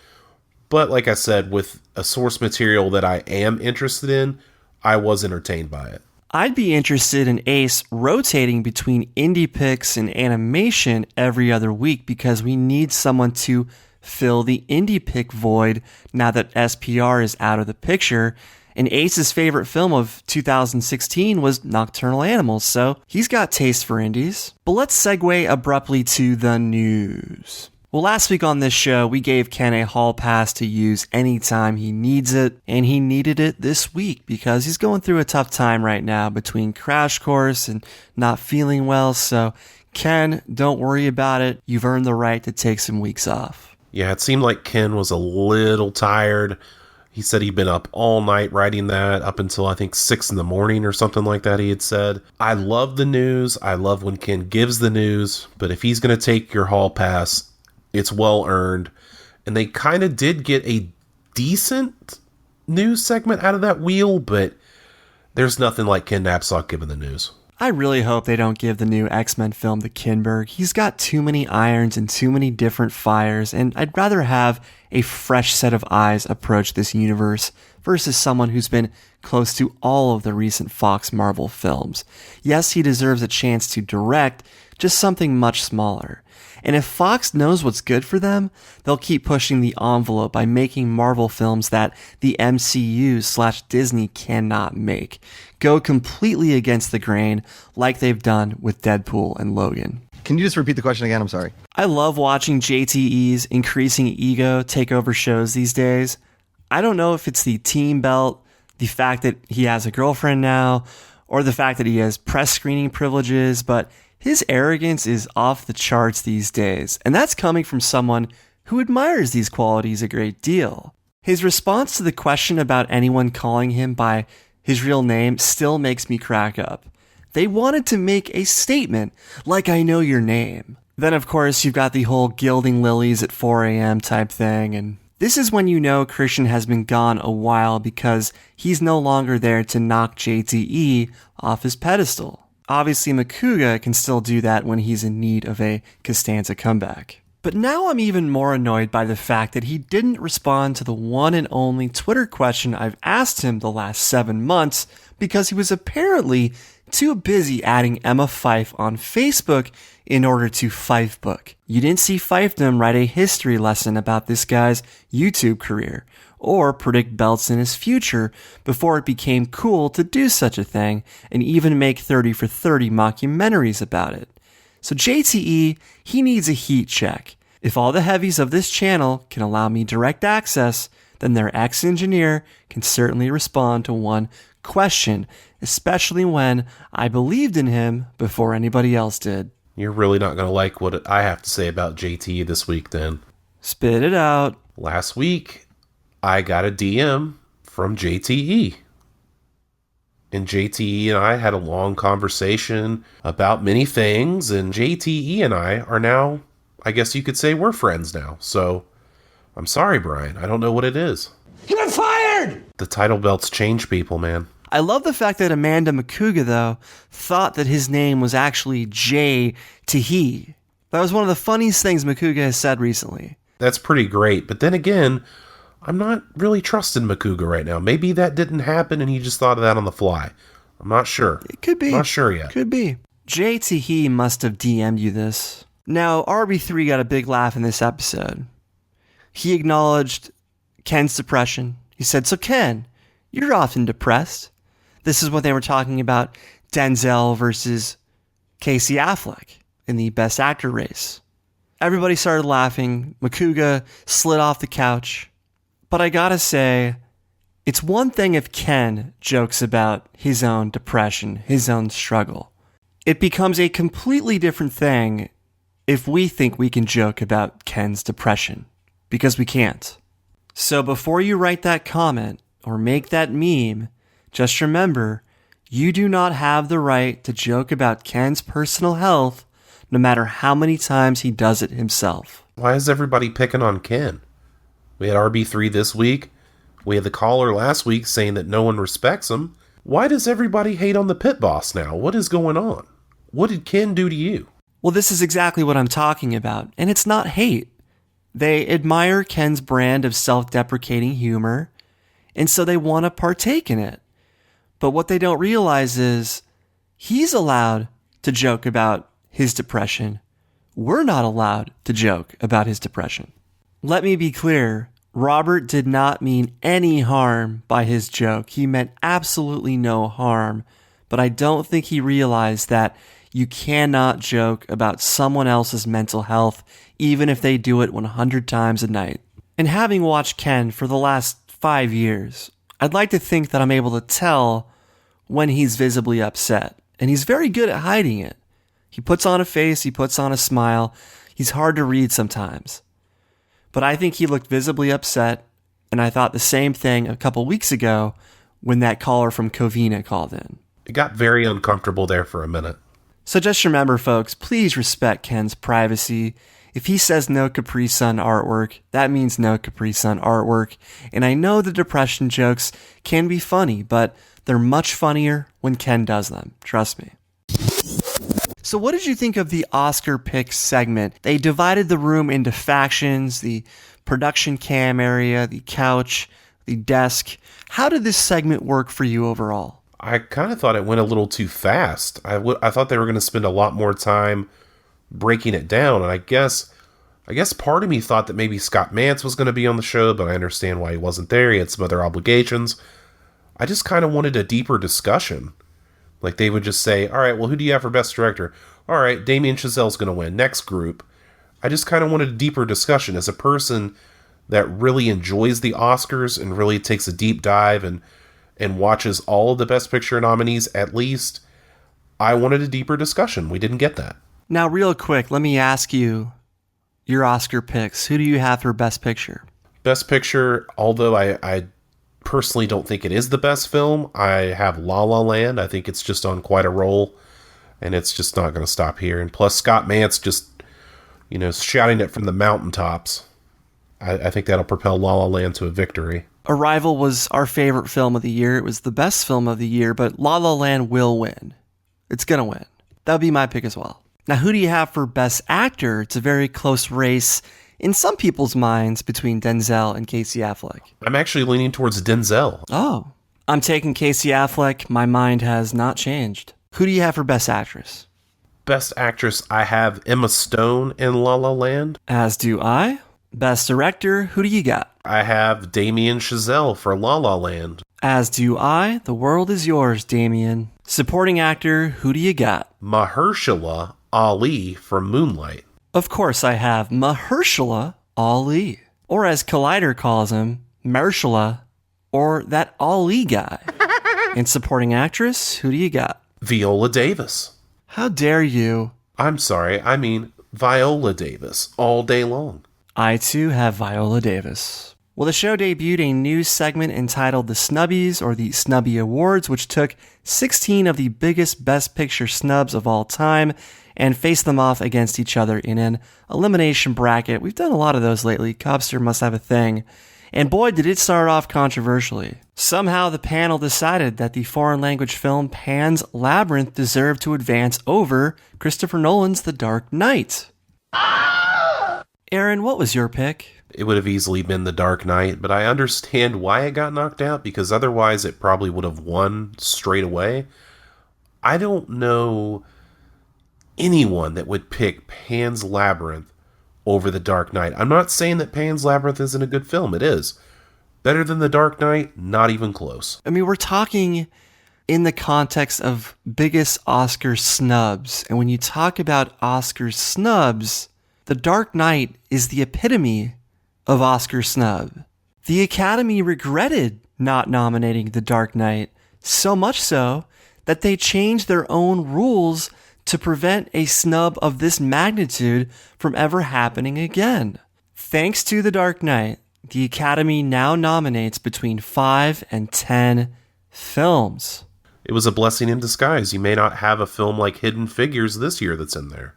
But like I said, with a source material that I am interested in, I was entertained by it. I'd be interested in Ace rotating between indie picks and animation every other week because we need someone to fill the indie pick void now that SPR is out of the picture. And Ace's favorite film of 2016 was Nocturnal Animals, so he's got taste for indies. But let's segue abruptly to the news. Well, last week on this show, we gave Ken a hall pass to use anytime he needs it, and he needed it this week because he's going through a tough time right now between Crash Course and not feeling well, so Ken, don't worry about it. You've earned the right to take some weeks off. Yeah, it seemed like Ken was a little tired. He said he'd been up all night writing that, up until I think 6 in the morning or something like that, he had said. I love the news. I love when Ken gives the news, but if he's going to take your hall pass, it's well earned. And they kind of did get a decent news segment out of that wheel, but there's nothing like Ken Knapsack giving the news. I really hope they don't give the new X-Men film to Kinberg. He's got too many irons and too many different fires, and I'd rather have a fresh set of eyes approach this universe versus someone who's been close to all of the recent Fox Marvel films. Yes, he deserves a chance to direct, just something much smaller. And if Fox knows what's good for them, they'll keep pushing the envelope by making Marvel films that the MCU/Disney cannot make. Go completely against the grain like they've done with Deadpool and Logan. Can you just repeat the question again? I'm sorry. I love watching JTE's increasing ego take over shows these days. I don't know if it's the team belt, the fact that he has a girlfriend now, or the fact that he has press screening privileges, but his arrogance is off the charts these days, and that's coming from someone who admires these qualities a great deal. His response to the question about anyone calling him by his real name still makes me crack up. They wanted to make a statement, like I know your name. Then of course you've got the whole gilding lilies at 4 a.m. type thing, and this is when you know Kristian has been gone a while because he's no longer there to knock JTE off his pedestal. Obviously, Makuga can still do that when he's in need of a Costanza comeback. But now I'm even more annoyed by the fact that he didn't respond to the one and only Twitter question I've asked him the last 7 months because he was apparently too busy adding Emma Fife on Facebook in order to Fifebook. You didn't see Fifedom write a history lesson about this guy's YouTube career, or predict belts in his future before it became cool to do such a thing and even make 30 for 30 mockumentaries about it. So JTE, he needs a heat check. If all the heavies of this channel can allow me direct access, then their ex-engineer can certainly respond to one question, especially when I believed in him before anybody else did. You're really not going to like what I have to say about JTE this week then. Spit it out. Last week, I got a DM from JTE. And JTE and I had a long conversation about many things, and JTE and I are now, I guess you could say we're friends now. So, I'm sorry, Brian. I don't know what it is. You're fired! The title belts change people, man. I love the fact that Amanda Makuga, though, thought that his name was actually Jay to he. That was one of the funniest things Makuga has said recently. That's pretty great, but then again, I'm not really trusting Makuga right now. Maybe that didn't happen and he just thought of that on the fly. I'm not sure. It could be. I'm not sure yet. Could be. Jay to he must have DM'd you this. Now, RB3 got a big laugh in this episode. He acknowledged Ken's depression. He said, "So Ken, you're often depressed." This is what they were talking about Denzel versus Casey Affleck in the Best Actor race. Everybody started laughing. Makuga slid off the couch. But I gotta say, it's one thing if Ken jokes about his own depression, his own struggle. It becomes a completely different thing if we think we can joke about Ken's depression, because we can't. So before you write that comment or make that meme, just remember, you do not have the right to joke about Ken's personal health, no matter how many times he does it himself. Why is everybody picking on Ken? We had RB3 this week. We had the caller last week saying that no one respects him. Why does everybody hate on the pit boss now? What is going on? What did Ken do to you? Well, this is exactly what I'm talking about, and it's not hate. They admire Ken's brand of self-deprecating humor, and so they want to partake in it. But what they don't realize is he's allowed to joke about his depression. We're not allowed to joke about his depression. Let me be clear. Robert did not mean any harm by his joke. He meant absolutely no harm. But I don't think he realized that You cannot joke about someone else's mental health, even if they do it 100 times a night. And having watched Ken for the last 5 years, I'd like to think that I'm able to tell when he's visibly upset. And he's very good at hiding it. He puts on a face, he puts on a smile. He's hard to read sometimes. But I think he looked visibly upset, and I thought the same thing a couple weeks ago when that caller from Covina called in. It got very uncomfortable there for a minute. So just remember, folks, please respect Ken's privacy. If he says no Capri Sun artwork, that means no Capri Sun artwork. And I know the depression jokes can be funny, but they're much funnier when Ken does them. Trust me. So what did you think of the Oscar picks segment? They divided the room into factions, the production cam area, the couch, the desk. How did this segment work for you overall? I kind of thought it went a little too fast. I thought they were going to spend a lot more time breaking it down, and I guess part of me thought that maybe Scott Mantz was going to be on the show, but I understand why he wasn't there. He had some other obligations. I just kind of wanted a deeper discussion. Like they would just say, all right, well, who do you have for Best Director? All right, Damien Chazelle's going to win. Next group. I just kind of wanted a deeper discussion. As a person that really enjoys the Oscars and really takes a deep dive and watches all of the Best Picture nominees at least, I wanted a deeper discussion. We didn't get that. Now, real quick, let me ask you your Oscar picks. Who do you have for Best Picture? Best Picture, although I personally don't think it is the best film, I have La La Land. I think it's just on quite a roll, and it's just not going to stop here. And plus, Scott Mantz just, shouting it from the mountaintops. I think that'll propel La La Land to a victory. Arrival was our favorite film of the year. It was the best film of the year, but La La Land will win. It's going to win. That'll be my pick as well. Now, who do you have for Best Actor? It's a very close race in some people's minds between Denzel and Casey Affleck. I'm actually leaning towards Denzel. Oh, I'm taking Casey Affleck. My mind has not changed. Who do you have for Best Actress? Best Actress, I have Emma Stone in La La Land. As do I. Best Director, who do you got? I have Damien Chazelle for La La Land. As do I. The world is yours, Damien. Supporting Actor, who do you got? Mahershala Ali for Moonlight. Of course I have Mahershala Ali. Or as Collider calls him, Mahershala, or that Ali guy. And Supporting Actress, who do you got? Viola Davis. How dare you? I'm sorry, I mean Viola Davis all day long. I too have Viola Davis. Well, the show debuted a new segment entitled The Snubbies, or the Snubby Awards, which took 16 of the biggest Best Picture snubs of all time and faced them off against each other in an elimination bracket. We've done a lot of those lately. Cobster must have a thing. And boy, did it start off controversially. Somehow the panel decided that the foreign language film Pan's Labyrinth deserved to advance over Christopher Nolan's The Dark Knight. Aaron, what was your pick? It would have easily been The Dark Knight, but I understand why it got knocked out, because otherwise it probably would have won straight away. I don't know anyone that would pick Pan's Labyrinth over The Dark Knight. I'm not saying that Pan's Labyrinth isn't a good film. It is. Better than The Dark Knight? Not even close. I mean, we're talking in the context of biggest Oscar snubs. And when you talk about Oscar snubs, The Dark Knight is the epitome of Oscar snub. The Academy regretted not nominating The Dark Knight, so much so that they changed their own rules to prevent a snub of this magnitude from ever happening again. Thanks to The Dark Knight, the Academy now nominates between 5 and 10 films. It was a blessing in disguise. You may not have a film like Hidden Figures this year that's in there.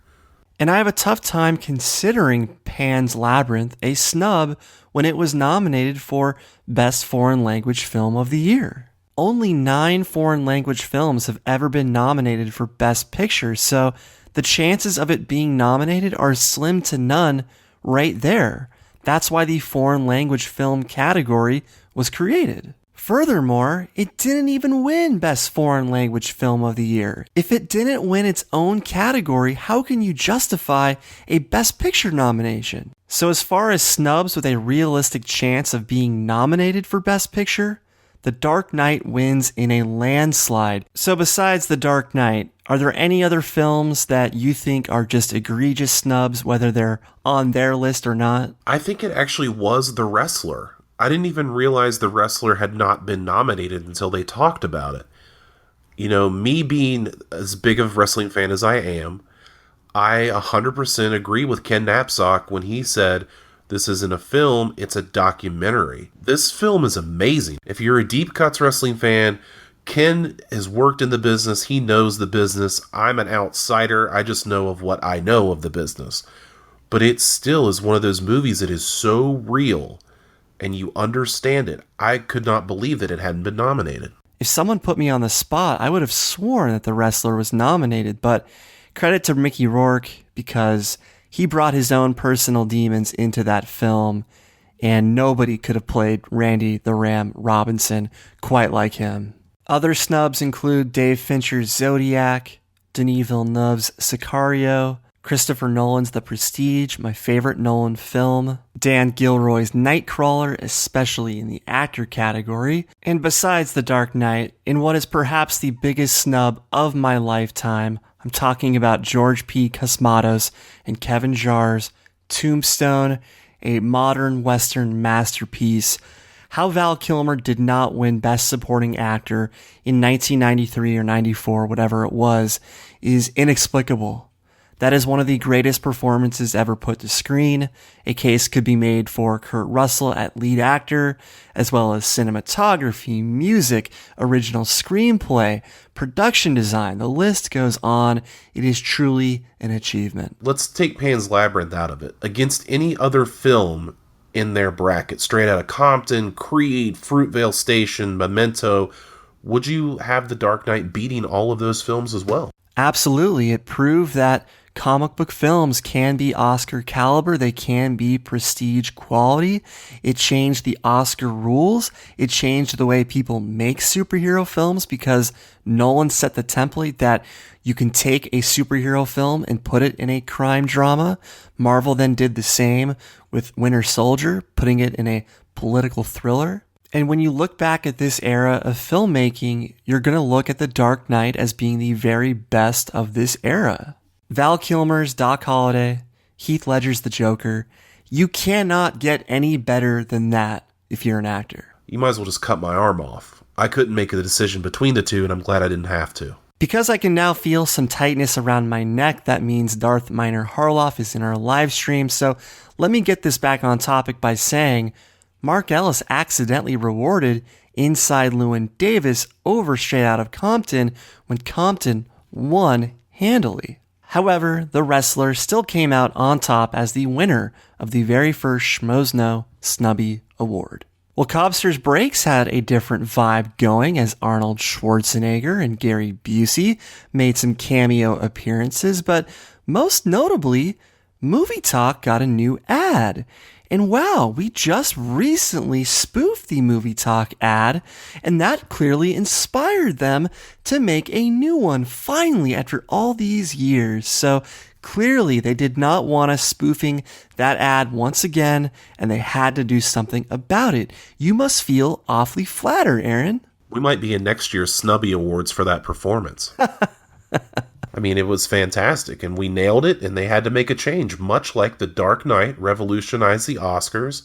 And I have a tough time considering Pan's Labyrinth a snub when it was nominated for Best Foreign Language Film of the Year. Only 9 foreign language films have ever been nominated for Best Picture, so the chances of it being nominated are slim to none right there. That's why the foreign language film category was created. Furthermore, it didn't even win Best Foreign Language Film of the Year. If it didn't win its own category, how can you justify a Best Picture nomination? So as far as snubs with a realistic chance of being nominated for Best Picture, The Dark Knight wins in a landslide. So besides The Dark Knight, are there any other films that you think are just egregious snubs, whether they're on their list or not? I think it actually was The Wrestler. I didn't even realize The Wrestler had not been nominated until they talked about it. You know, me being as big of a wrestling fan as I am, I 100% agree with Ken Knapsack when he said, this isn't a film, it's a documentary. This film is amazing. If you're a deep cuts wrestling fan, Ken has worked in the business. He knows the business. I'm an outsider. I just know of what I know of the business. But it still is one of those movies that is so real and you understand it. I could not believe that it hadn't been nominated. If someone put me on the spot, I would have sworn that The Wrestler was nominated, but credit to Mickey Rourke because he brought his own personal demons into that film, and nobody could have played Randy the Ram Robinson quite like him. Other snubs include Dave Fincher's Zodiac, Denis Villeneuve's Sicario, Christopher Nolan's The Prestige, my favorite Nolan film, Dan Gilroy's Nightcrawler, especially in the actor category, and besides The Dark Knight, in what is perhaps the biggest snub of my lifetime, I'm talking about George P. Cosmatos and Kevin Jarre's Tombstone, a modern Western masterpiece. How Val Kilmer did not win Best Supporting Actor in 1993 or 94, whatever it was, is inexplicable. That is one of the greatest performances ever put to screen. A case could be made for Kurt Russell at lead actor, as well as cinematography, music, original screenplay, production design. The list goes on. It is truly an achievement. Let's take Pan's Labyrinth out of it. Against any other film in their bracket, Straight Outta Compton, Creed, Fruitvale Station, Memento, would you have The Dark Knight beating all of those films as well? Absolutely. It proved that comic book films can be Oscar caliber. They can be prestige quality. It changed the Oscar rules. It changed the way people make superhero films because Nolan set the template that you can take a superhero film and put it in a crime drama. Marvel then did the same with Winter Soldier, putting it in a political thriller. And when you look back at this era of filmmaking, you're going to look at The Dark Knight as being the very best of this era. Val Kilmer's Doc Holliday, Heath Ledger's The Joker. You cannot get any better than that if you're an actor. You might as well just cut my arm off. I couldn't make a decision between the two, and I'm glad I didn't have to. Because I can now feel some tightness around my neck, that means Darth Minor Harloff is in our live stream. So let me get this back on topic by saying Mark Ellis accidentally rewarded Inside Llewyn Davis over Straight Outta Compton when Compton won handily. However, The Wrestler still came out on top as the winner of the very first Schmoes Know Snubby Award. Well, Cobster's Breaks had a different vibe going as Arnold Schwarzenegger and Gary Busey made some cameo appearances, but most notably, Movie Talk got a new ad. And wow, we just recently spoofed the Movie Talk ad, and that clearly inspired them to make a new one, finally, after all these years. So clearly they did not want us spoofing that ad once again, and they had to do something about it. You must feel awfully flattered, Aaron. We might be in next year's Snubby Awards for that performance. I mean, it was fantastic, and we nailed it, and they had to make a change. Much like The Dark Knight revolutionized the Oscars,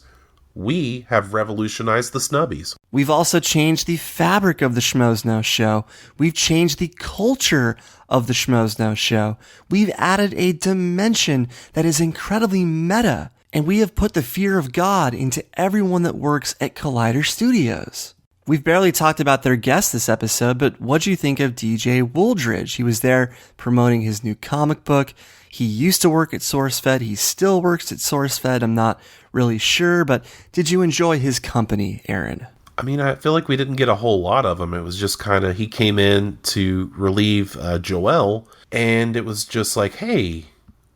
we have revolutionized the Snubbies. We've also changed the fabric of the Schmoes Know Show. We've changed the culture of the Schmoes Know Show. We've added a dimension that is incredibly meta, and we have put the fear of God into everyone that works at Collider Studios. We've barely talked about their guest this episode, but what'd you think of DJ Wooldridge? He was there promoting his new comic book. He used to work at SourceFed. He still works at SourceFed. I'm not really sure, but did you enjoy his company, Aaron? I mean, I feel like we didn't get a whole lot of him. It was just kind of, he came in to relieve Joel, and it was just like, hey,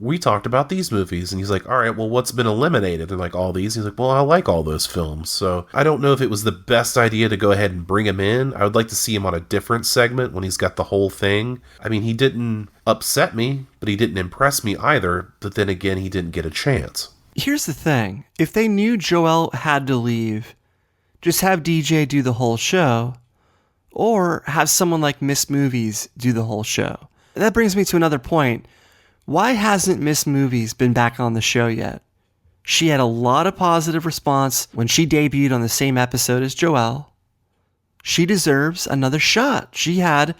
we talked about these movies. And he's like, all right, well, what's been eliminated? And like, all these. He's like, well, I like all those films. So I don't know if it was the best idea to go ahead and bring him in. I would like to see him on a different segment when he's got the whole thing. I mean, he didn't upset me, but he didn't impress me either. But then again, he didn't get a chance. Here's the thing. If they knew Joel had to leave, just have DJ do the whole show, or have someone like Miss Movies do the whole show. That brings me to another point. Why hasn't Miss Movies been back on the show yet? She had a lot of positive response when she debuted on the same episode as Joelle. She deserves another shot. She had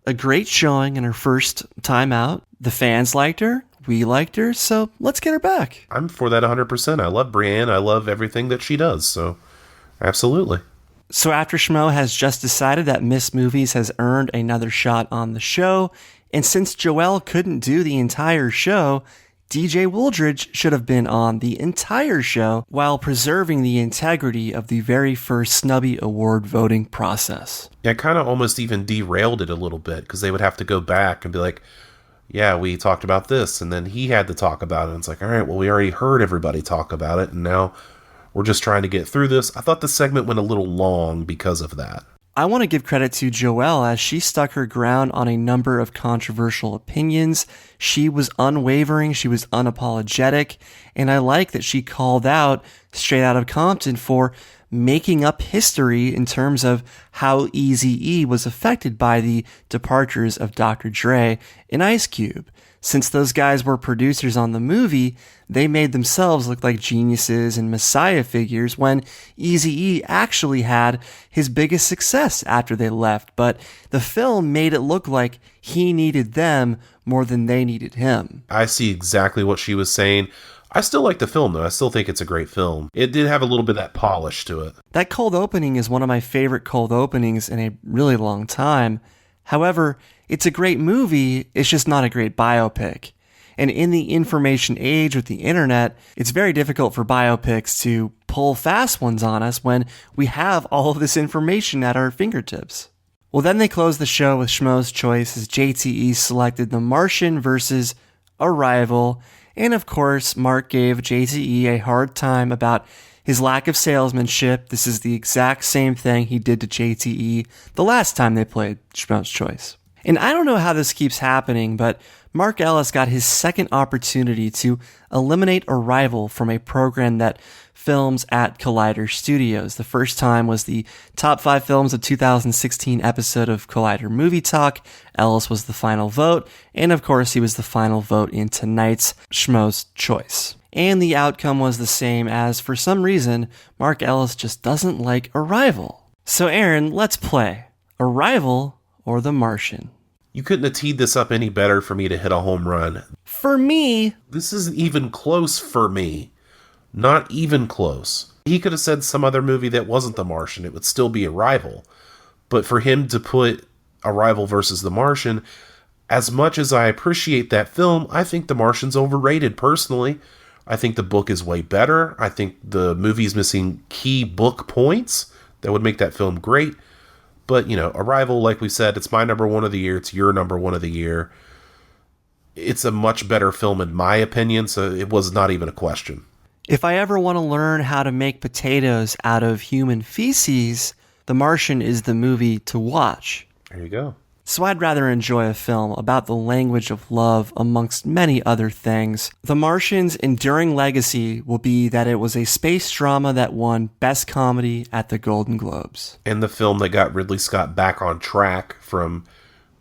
a great showing in her first time out. The fans liked her. We liked her. So let's get her back. I'm for that 100%. I love Brienne. I love everything that she does. So absolutely. So After Schmoe has just decided that Miss Movies has earned another shot on the show. And since Joelle couldn't do the entire show, DJ Wooldridge should have been on the entire show while preserving the integrity of the very first Snubby Award voting process. Yeah, kind of almost even derailed it a little bit because they would have to go back and be like, yeah, we talked about this, and then he had to talk about it. And it's like, all right, well, we already heard everybody talk about it, and now we're just trying to get through this. I thought the segment went a little long because of that. I want to give credit to Joelle as she stuck her ground on a number of controversial opinions. She was unwavering, she was unapologetic, and I like that she called out Straight Outta Compton for making up history in terms of how Eazy-E was affected by the departures of Dr. Dre and Ice Cube. Since those guys were producers on the movie, they made themselves look like geniuses and messiah figures when Eazy-E actually had his biggest success after they left, but the film made it look like he needed them more than they needed him. I see exactly what she was saying. I still like the film, though. I still think it's a great film. It did have a little bit of that polish to it. That cold opening is one of my favorite cold openings in a really long time. However, it's a great movie, it's just not a great biopic. And in the information age with the internet, it's very difficult for biopics to pull fast ones on us when we have all of this information at our fingertips. Well, then they closed the show with Schmoes' choice as JTE selected The Martian versus Arrival. And of course, Marc gave JTE a hard time about his lack of salesmanship. This is the exact same thing he did to JTE the last time they played Schmoes' choice. And I don't know how this keeps happening, but Marc Ellis got his second opportunity to eliminate Arrival from a program that films at Collider Studios. The first time was the Top 5 Films of 2016 episode of Collider Movie Talk. Ellis was the final vote, and of course he was the final vote in tonight's Schmoes' Choice. And the outcome was the same as, for some reason, Marc Ellis just doesn't like Arrival. So Aaron, let's play. Arrival or The Martian? You couldn't have teed this up any better for me to hit a home run. For me, this isn't even close for me. Not even close. He could have said some other movie that wasn't The Martian. It would still be Arrival. But for him to put Arrival versus The Martian, as much as I appreciate that film, I think The Martian's overrated personally. I think the book is way better. I think the movie's missing key book points that would make that film great. But, you know, Arrival, like we said, it's my number one of the year. It's your number one of the year. It's a much better film in my opinion, so it was not even a question. If I ever want to learn how to make potatoes out of human feces, The Martian is the movie to watch. There you go. So I'd rather enjoy a film about the language of love amongst many other things. The Martian's enduring legacy will be that it was a space drama that won Best Comedy at the Golden Globes. And the film that got Ridley Scott back on track from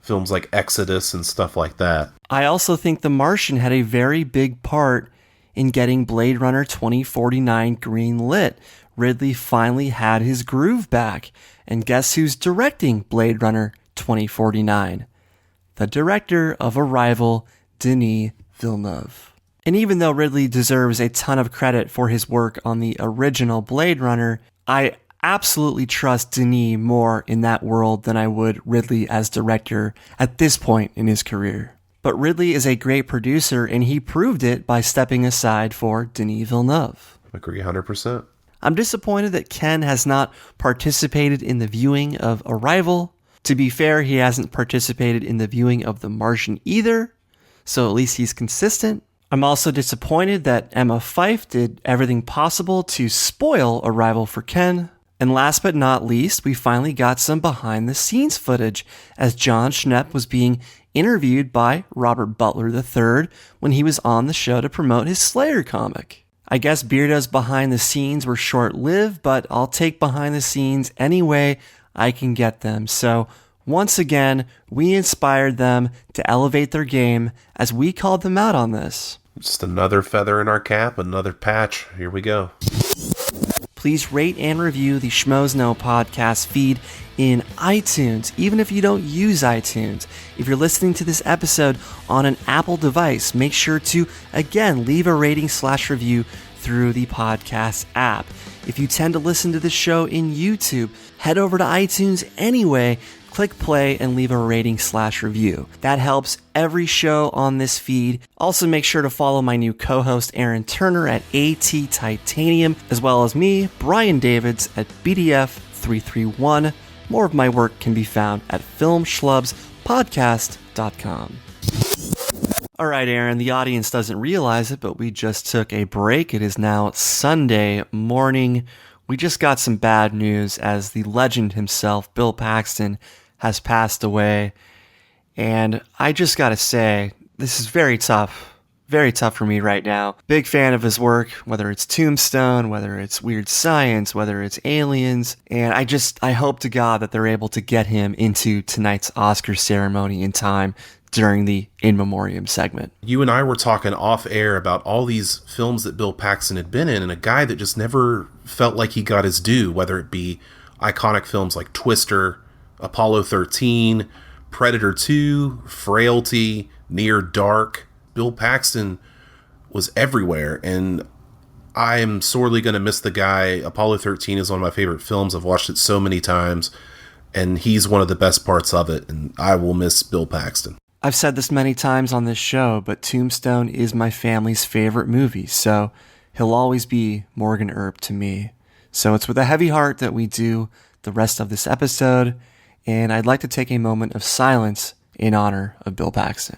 films like Exodus and stuff like that. I also think The Martian had a very big part in getting Blade Runner 2049 greenlit. Ridley finally had his groove back. And guess who's directing Blade Runner 2049? The director of Arrival, Denis Villeneuve. And even though Ridley deserves a ton of credit for his work on the original Blade Runner, I absolutely trust Denis more in that world than I would Ridley as director at this point in his career. But Ridley is a great producer, and he proved it by stepping aside for Denis Villeneuve. Agree 100%. I'm disappointed that Ken has not participated in the viewing of Arrival. To be fair, he hasn't participated in the viewing of The Martian either, so at least he's consistent. I'm also disappointed that Emma Fyffe did everything possible to spoil Arrival for Ken. And last but not least, we finally got some behind-the-scenes footage as John Schnepp was being interviewed by Robert Butler III when he was on the show to promote his Slayer comic. I guess Beardo's behind the scenes were short-lived, but I'll take behind the scenes any way I can get them. So once again, we inspired them to elevate their game as we called them out on this. Just another feather in our cap, another patch. Here we go. Please rate and review the Schmoes Know podcast feed in iTunes, even if you don't use iTunes. If you're listening to this episode on an Apple device, make sure to, again, leave a rating/review through the podcast app. If you tend to listen to the show in YouTube, head over to iTunes anyway, click play and leave a rating/review. That helps every show on this feed. Also make sure to follow my new co-host Aaron Turner at AT Titanium, as well as me, Brian Davids, at BDF331. More of my work can be found at filmschlubspodcast.com. All right, Aaron, the audience doesn't realize it, but we just took a break. It is now Sunday morning. We just got some bad news as the legend himself, Bill Paxton, has passed away. And I just got to say, this is very tough for me right now. Big fan of his work, whether it's Tombstone, whether it's Weird Science, whether it's Aliens. And I hope to God that they're able to get him into tonight's Oscar ceremony in time during the In Memoriam segment. You and I were talking off air about all these films that Bill Paxton had been in, and a guy that just never felt like he got his due, whether it be iconic films like Twister, Apollo 13, Predator 2, Frailty, Near Dark. Bill Paxton was everywhere, and I am sorely going to miss the guy. Apollo 13 is one of my favorite films. I've watched it so many times, and he's one of the best parts of it, and I will miss Bill Paxton. I've said this many times on this show, but Tombstone is my family's favorite movie, so he'll always be Morgan Earp to me. So it's with a heavy heart that we do the rest of this episode, and I'd like to take a moment of silence in honor of Bill Paxton.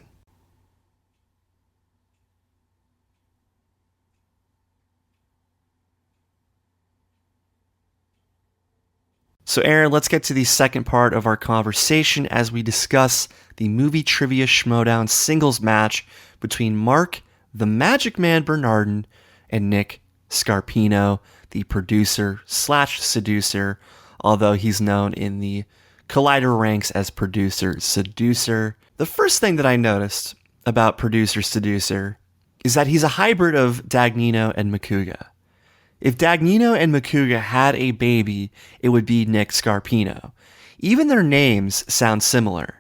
So Aaron, let's get to the second part of our conversation as we discuss the Movie Trivia Schmoedown singles match between Marc the Magic Man Bernardin and Nick Scarpino, the producer/seducer, although he's known in the Collider ranks as Producer Seducer. The first thing that I noticed about Producer Seducer is that he's a hybrid of Dagnino and Macuga. If Dagnino and Macuga had a baby, it would be Nick Scarpino. Even their names sound similar.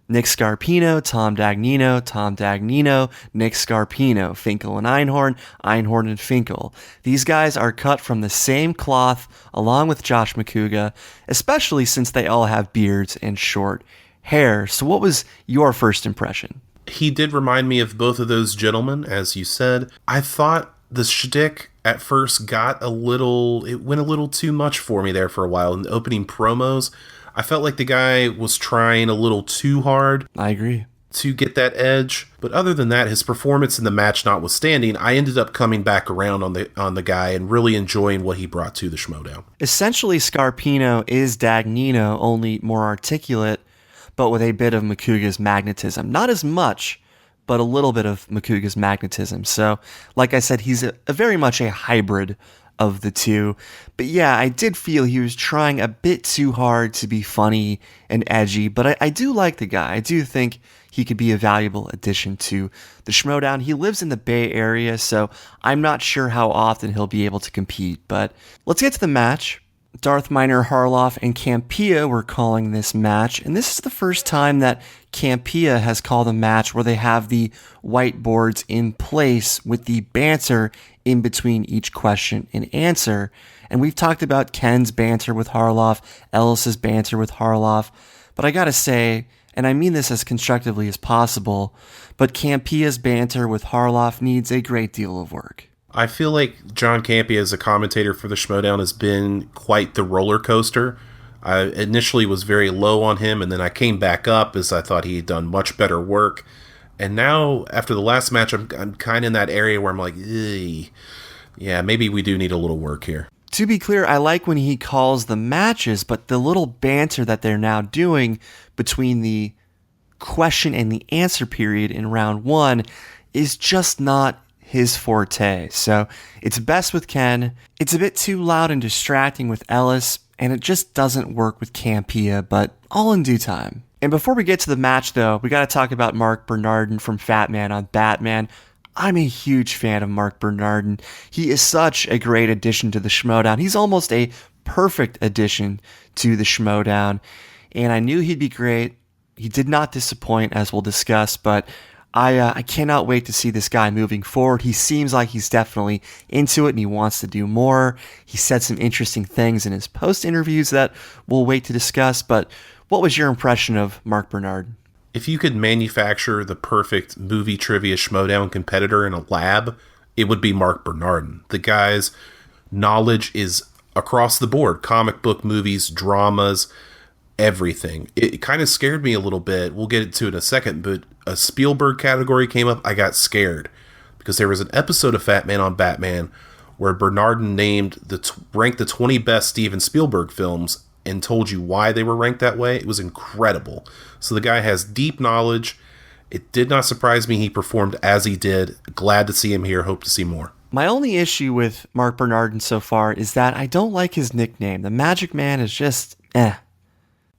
Nick Scarpino, Tom Dagnino, Nick Scarpino, Finkel and Einhorn and Finkel. These guys are cut from the same cloth along with Josh Macuga, especially since they all have beards and short hair. So what was your first impression? He did remind me of both of those gentlemen, as you said. I thought the shtick at first it went a little too much for me there for a while. In the opening promos, I felt like the guy was trying a little too hard. I agree. To get that edge. But other than that, his performance in the match notwithstanding, I ended up coming back around on the guy and really enjoying what he brought to the Schmoedown. Essentially, Scarpino is Dagnino, only more articulate, but with a bit of Macuga's magnetism. Not as much, but a little bit of Macuga's magnetism. So, like I said, he's a very much a hybrid of the two. But yeah, I did feel he was trying a bit too hard to be funny and edgy, but I do like the guy. I do think he could be a valuable addition to the Schmoedown. He lives in the Bay Area, so I'm not sure how often he'll be able to compete. But let's get to the match. Darth Minor, Harloff, and Campea were calling this match, and this is the first time that Campea has called a match where they have the whiteboards in place with the banter in between each question and answer. And we've talked about Ken's banter with Harloff, Ellis's banter with Harloff, but I gotta say, and I mean this as constructively as possible, but Campea's banter with Harloff needs a great deal of work. I feel like John Campea as a commentator for the Schmoedown has been quite the roller coaster. I initially was very low on him, and then I came back up as I thought he had done much better work. And now, after the last match, I'm kind of in that area where I'm like, yeah, maybe we do need a little work here. To be clear, I like when he calls the matches, but the little banter that they're now doing between the question and the answer period in round one is just not his forte. So it's best with Ken. It's a bit too loud and distracting with Ellis, and it just doesn't work with Campea, but all in due time. And before we get to the match, though, we got to talk about Marc Bernardin from Fat Man on Batman. I'm a huge fan of Marc Bernardin. He is such a great addition to the Schmoedown. He's almost a perfect addition to the Schmoedown, and I knew he'd be great. He did not disappoint, as we'll discuss, but I cannot wait to see this guy moving forward. He seems like he's definitely into it and he wants to do more. He said some interesting things in his post interviews that we'll wait to discuss, but what was your impression of Marc Bernardin? If you could manufacture the perfect movie trivia Schmoedown competitor in a lab, it would be Marc Bernardin. The guy's knowledge is across the board. Comic book, movies, dramas, everything. It kind of scared me a little bit. We'll get into it in a second, but a Spielberg category came up. I got scared because there was an episode of Fat Man on Batman where Bernardin ranked the 20 best Steven Spielberg films and told you why they were ranked that way. It was incredible. So the guy has deep knowledge. It did not surprise me he performed as he did. Glad to see him here. Hope to see more. My only issue with Marc Bernardin so far is that I don't like his nickname. The Magic Man is just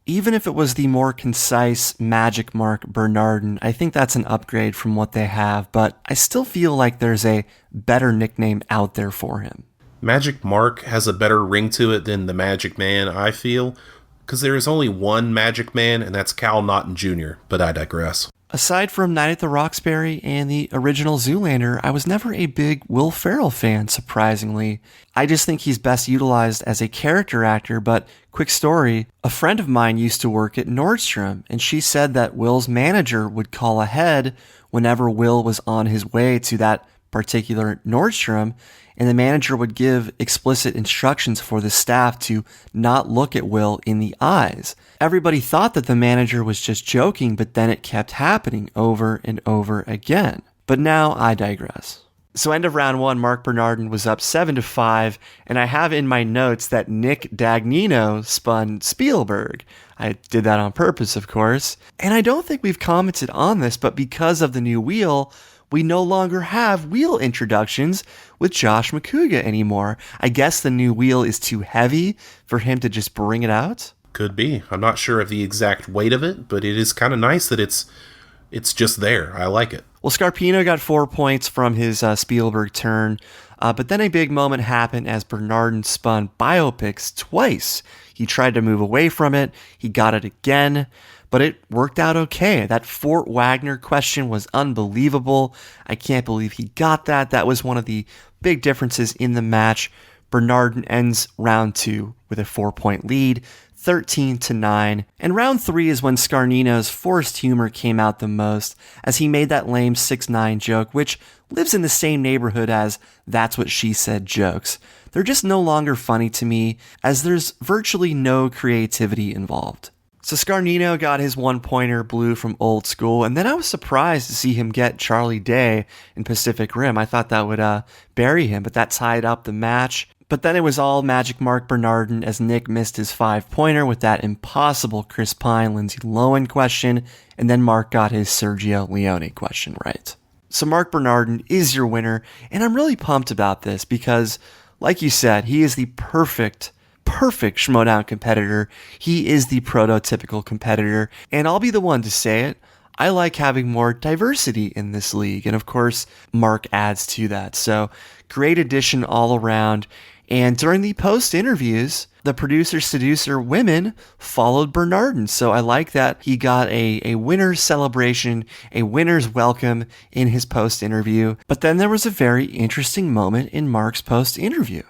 Even if it was the more concise Magic Marc Bernardin, I think that's an upgrade from what they have, but I still feel like there's a better nickname out there for him. Magic Mark has a better ring to it than the Magic Man, I feel, because there is only one Magic Man, and that's Cal Naughton Jr., but I digress. Aside from Night at the Roxbury and the original Zoolander, I was never a big Will Ferrell fan, surprisingly. I just think he's best utilized as a character actor, but quick story, a friend of mine used to work at Nordstrom, and she said that Will's manager would call ahead whenever Will was on his way to that particular Nordstrom, and the manager would give explicit instructions for the staff to not look at Will in the eyes. Everybody thought that the manager was just joking, but then it kept happening over and over again. But now I digress. So end of round one, Marc Bernardin was up 7-5, and I have in my notes that Nick Dagnino spun Spielberg. I did that on purpose, of course. And I don't think we've commented on this, but because of the new wheel, we no longer have wheel introductions with Josh McCouga anymore. I guess the new wheel is too heavy for him to just bring it out. Could be. I'm not sure of the exact weight of it, but it is kind of nice that it's just there. I like it. Well, Scarpino got 4 points from his Spielberg turn, but then a big moment happened as Bernardin spun biopics twice. He tried to move away from it. He got it again, but it worked out okay. That Fort Wagner question was unbelievable. I can't believe he got that. That was one of the big differences in the match. Bernardin ends round 2 with a 4-point lead, 13-9. And round 3 is when Scarnino's forced humor came out the most, as he made that lame 6ix9ine joke, which lives in the same neighborhood as That's What She Said jokes. They're just no longer funny to me, as there's virtually no creativity involved. So Scarnino got his 1-pointer blue from Old School, and then I was surprised to see him get Charlie Day in Pacific Rim. I thought that would bury him, but that tied up the match. But then it was all Magic Marc Bernardin as Nick missed his 5-pointer with that impossible Chris Pine, Lindsay Lohan question, and then Mark got his Sergio Leone question right. So Marc Bernardin is your winner, and I'm really pumped about this because, like you said, he is the perfect Schmoedown competitor. He is the prototypical competitor, and I'll be the one to say it. I like having more diversity in this league, and of course, Mark adds to that. So, great addition all around. And during the post-interviews, the producer-seducer women followed Bernardin. So I like that he got a winner's celebration, a winner's welcome in his post-interview. But then there was a very interesting moment in Mark's post-interview.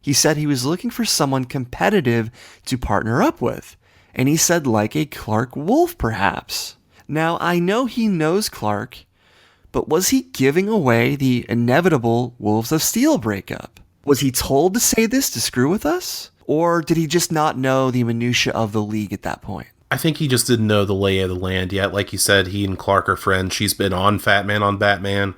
He said he was looking for someone competitive to partner up with. And he said like a Clark Wolf, perhaps. Now, I know he knows Clark, but was he giving away the inevitable Wolves of Steel breakup? Was he told to say this to screw with us? Or did he just not know the minutia of the league at that point? I think he just didn't know the lay of the land yet. Like you said, he and Clark are friends. She's been on Fat Man on Batman.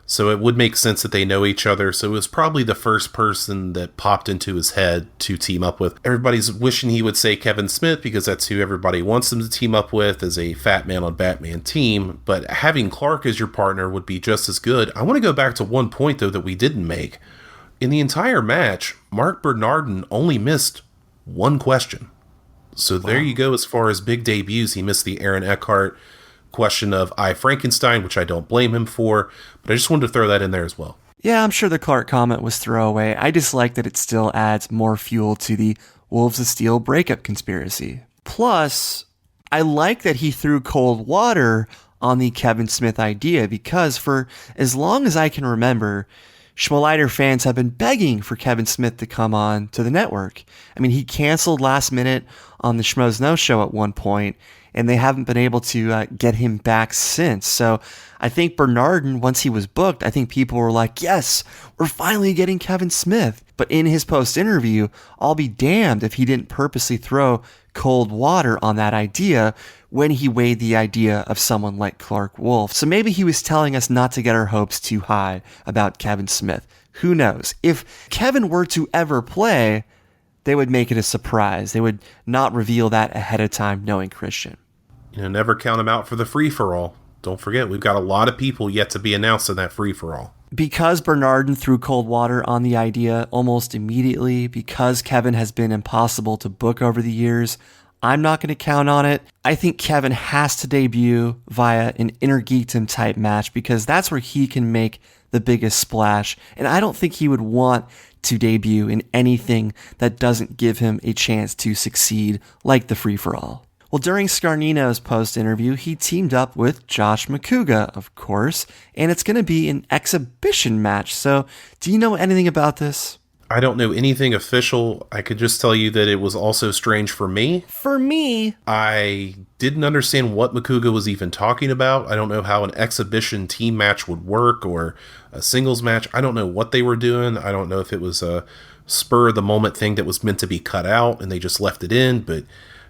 So it would make sense that they know each other. So it was probably the first person that popped into his head to team up with. Everybody's wishing he would say Kevin Smith because that's who everybody wants him to team up with as a Fat Man on Batman team. But having Clark as your partner would be just as good. I want to go back to one point, though, that we didn't make. In the entire match, Marc Bernardin only missed one question. So there you go. As far as big debuts, he missed the Aaron Eckhart question of I, Frankenstein, which I don't blame him for, but I just wanted to throw that in there as well. Yeah, I'm sure the Clark comment was throwaway. I just like that it still adds more fuel to the Wolves of Steel breakup conspiracy. Plus, I like that he threw cold water on the Kevin Smith idea because for as long as I can remember, Schmoelider fans have been begging for Kevin Smith to come on to the network. I mean, he canceled last minute on the Schmoes Know Show at one point, and they haven't been able to get him back since. So I think Bernardin, once he was booked, I think people were like, yes, we're finally getting Kevin Smith. But in his post-interview, I'll be damned if he didn't purposely throw cold water on that idea when he weighed the idea of someone like Clark Wolf. So maybe he was telling us not to get our hopes too high about Kevin Smith. Who knows? If Kevin were to ever play, they would make it a surprise. They would not reveal that ahead of time, knowing Kristian. Never count him out for the free-for-all. Don't forget, we've got a lot of people yet to be announced in that free-for-all. Because Bernardin threw cold water on the idea almost immediately, because Kevin has been impossible to book over the years, I'm not going to count on it. I think Kevin has to debut via an Inner Geekdom type match because that's where he can make the biggest splash. And I don't think he would want to debut in anything that doesn't give him a chance to succeed, like the free-for-all. Well, during Scarnino's post-interview, he teamed up with Josh Macuga, of course, and it's going to be an exhibition match. So, do you know anything about this? I don't know anything official. I could just tell you that it was also strange for me. For me, I didn't understand what Macuga was even talking about. I don't know how an exhibition team match would work or a singles match. I don't know what they were doing. I don't know if it was a spur of the moment thing that was meant to be cut out and they just left it in, but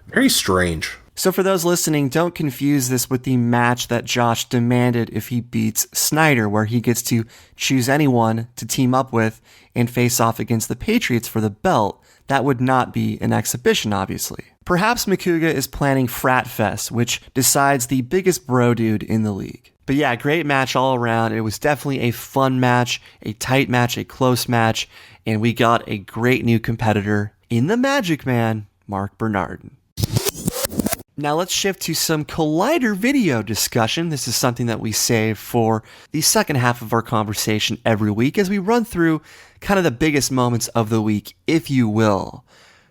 very strange. So for those listening, don't confuse this with the match that Josh demanded if he beats Snyder, where he gets to choose anyone to team up with and face off against the Patriots for the belt. That would not be an exhibition, obviously. Perhaps Macuga is planning Frat Fest, which decides the biggest bro dude in the league. But yeah, great match all around. It was definitely a fun match, a tight match, a close match, and we got a great new competitor in the Magic Man, Marc Bernardin. Now let's shift to some Collider video discussion. This is something that we save for the second half of our conversation every week as we run through kind of the biggest moments of the week, if you will.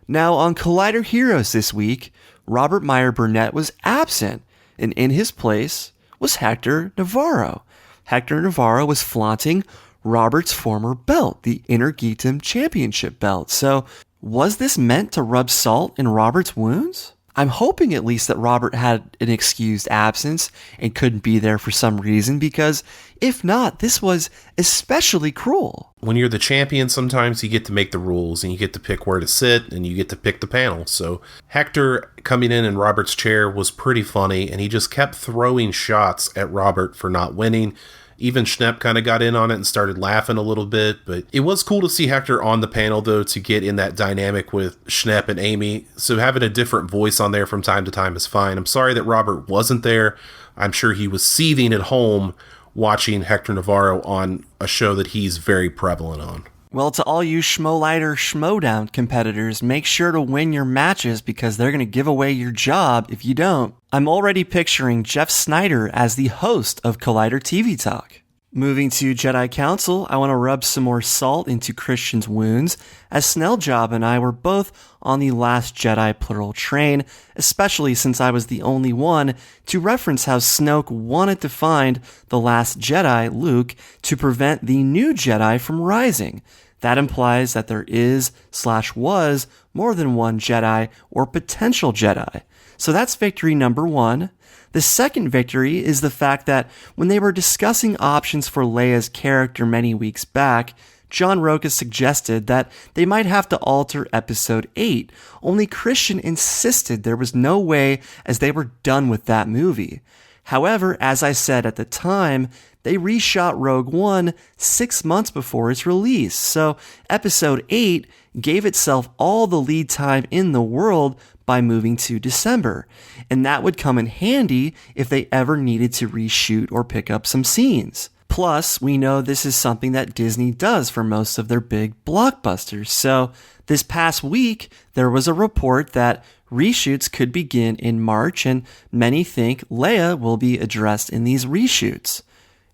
Now on Collider Heroes this week, Robert Meyer Burnett was absent, and in his place was Hector Navarro. Hector Navarro was flaunting Robert's former belt, the Inner Geekdom Championship belt. So was this meant to rub salt in Robert's wounds? I'm hoping at least that Robert had an excused absence and couldn't be there for some reason, because if not, this was especially cruel. When you're the champion, sometimes you get to make the rules and you get to pick where to sit and you get to pick the panel. So Hector coming in Robert's chair was pretty funny, and he just kept throwing shots at Robert for not winning. Even Schnepp kind of got in on it and started laughing a little bit, but it was cool to see Hector on the panel, though, to get in that dynamic with Schnepp and Amy. So having a different voice on there from time to time is fine. I'm sorry that Robert wasn't there. I'm sure he was seething at home watching Hector Navarro on a show that he's very prevalent on. Well, to all you Schmoelider Schmoedown competitors, make sure to win your matches because they're going to give away your job if you don't. I'm already picturing Jeff Snyder as the host of Collider TV Talk. Moving to Jedi Council, I want to rub some more salt into Kristian's wounds, as Snelljob and I were both on the Last Jedi plural train, especially since I was the only one to reference how Snoke wanted to find the Last Jedi, Luke, to prevent the new Jedi from rising. That implies that there is/was more than one Jedi or potential Jedi. So that's victory number one. The second victory is the fact that when they were discussing options for Leia's character many weeks back, John Roca suggested that they might have to alter Episode 8, only Kristian insisted there was no way as they were done with that movie. However, as I said at the time, they reshot Rogue One 6 months before its release, so Episode 8 gave itself all the lead time in the world by moving to December, and that would come in handy if they ever needed to reshoot or pick up some scenes. Plus, we know this is something that Disney does for most of their big blockbusters, so this past week, there was a report that reshoots could begin in March, and many think Leia will be addressed in these reshoots.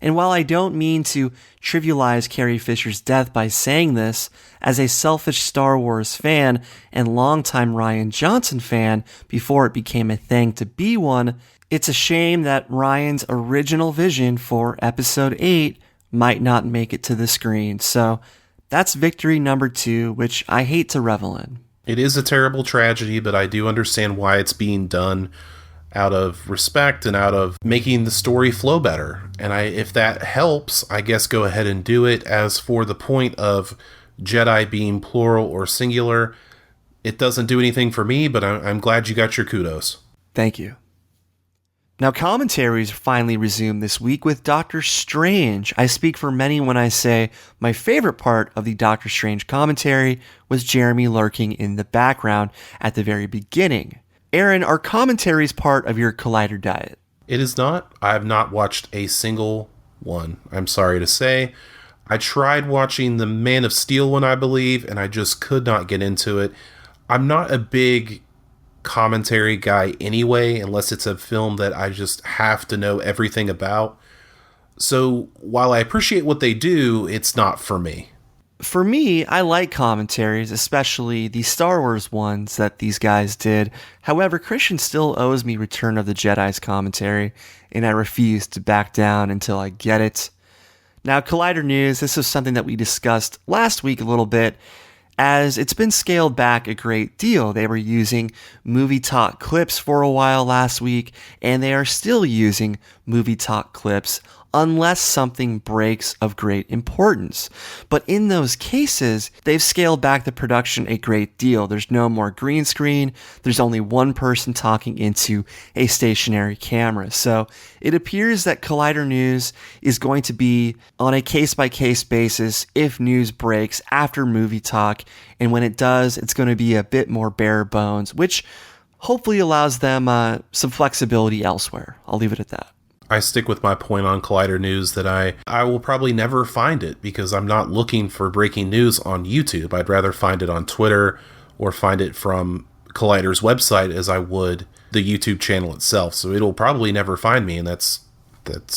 And while I don't mean to trivialize Carrie Fisher's death by saying this, as a selfish Star Wars fan and longtime Rian Johnson fan before it became a thing to be one, it's a shame that Rian's original vision for Episode 8 might not make it to the screen. So that's victory number 2, which I hate to revel in. It is a terrible tragedy, but I do understand why it's being done out of respect and out of making the story flow better. And if that helps, I guess go ahead and do it. As for the point of Jedi being plural or singular, it doesn't do anything for me, but I'm glad you got your kudos. Thank you. Now, commentaries finally resumed this week with Doctor Strange. I speak for many when I say my favorite part of the Doctor Strange commentary was Jeremy lurking in the background at the very beginning. Aaron, are commentaries part of your Collider diet? It is not. I have not watched a single one, I'm sorry to say. I tried watching the Man of Steel one, I believe, and I just could not get into it. I'm not a big commentary guy anyway, unless it's a film that I just have to know everything about. So while I appreciate what they do, it's not for me. For me, I like commentaries, especially the Star Wars ones that these guys did. However, Kristian still owes me Return of the Jedi's commentary, and I refuse to back down until I get it. Now, Collider News, this was something that we discussed last week a little bit, as it's been scaled back a great deal. They were using Movie Talk clips for a while last week, and they are still using Movie Talk clips unless something breaks of great importance. But in those cases, they've scaled back the production a great deal. There's no more green screen. There's only one person talking into a stationary camera. So it appears that Collider News is going to be on a case-by-case basis if news breaks after Movie Talk. And when it does, it's going to be a bit more bare bones, which hopefully allows them some flexibility elsewhere. I'll leave it at that. I stick with my point on Collider News that I will probably never find it because I'm not looking for breaking news on YouTube. I'd rather find it on Twitter or find it from Collider's website as I would the YouTube channel itself. So it'll probably never find me, and that's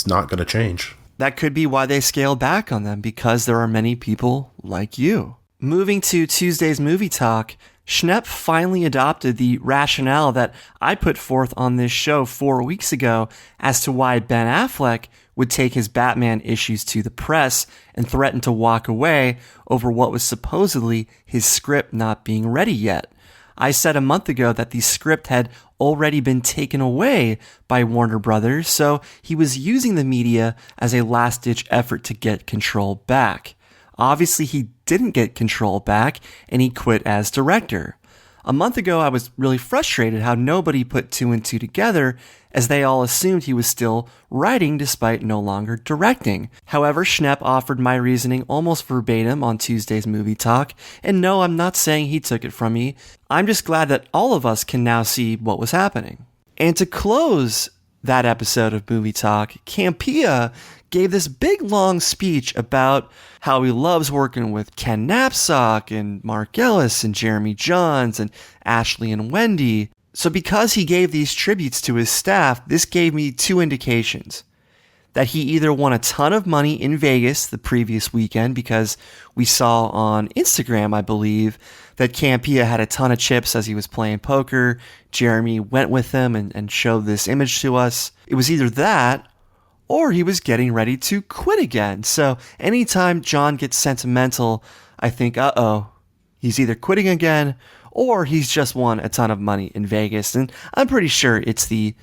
not going to change. That could be why they scaled back on them, because there are many people like you. Moving to Tuesday's Movie Talk, Schnepp finally adopted the rationale that I put forth on this show 4 weeks ago as to why Ben Affleck would take his Batman issues to the press and threaten to walk away over what was supposedly his script not being ready yet. I said a month ago that the script had already been taken away by Warner Brothers, so he was using the media as a last-ditch effort to get control back. Obviously, he didn't get control back, and he quit as director. A month ago, I was really frustrated how nobody put 2 and 2 together, as they all assumed he was still writing despite no longer directing. However, Schnepp offered my reasoning almost verbatim on Tuesday's Movie Talk, and no, I'm not saying he took it from me. I'm just glad that all of us can now see what was happening. And to close that episode of Movie Talk, Campea gave this big long speech about how he loves working with Ken Knapsack and Mark Ellis and Jeremy Johns and Ashley and Wendy. So because he gave these tributes to his staff, this gave me 2 indications. That he either won a ton of money in Vegas the previous weekend, because we saw on Instagram, I believe, that Campea had a ton of chips as he was playing poker. Jeremy went with him and showed this image to us. It was either that, or he was getting ready to quit again. So anytime John gets sentimental, I think, he's either quitting again, or he's just won a ton of money in Vegas. And I'm pretty sure it's the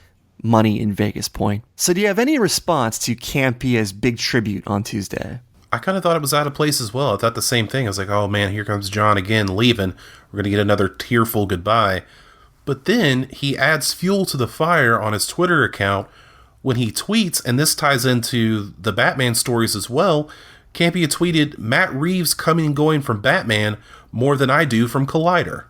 money in Vegas point. So do you have any response to Campea's big tribute on Tuesday? I kind of thought it was out of place as well. I thought the same thing. I was like, oh man, here comes John again leaving. We're going to get another tearful goodbye. But then he adds fuel to the fire on his Twitter account when he tweets, and this ties into the Batman stories as well, Campea tweeted, "Matt Reeves coming and going from Batman more than I do from Collider."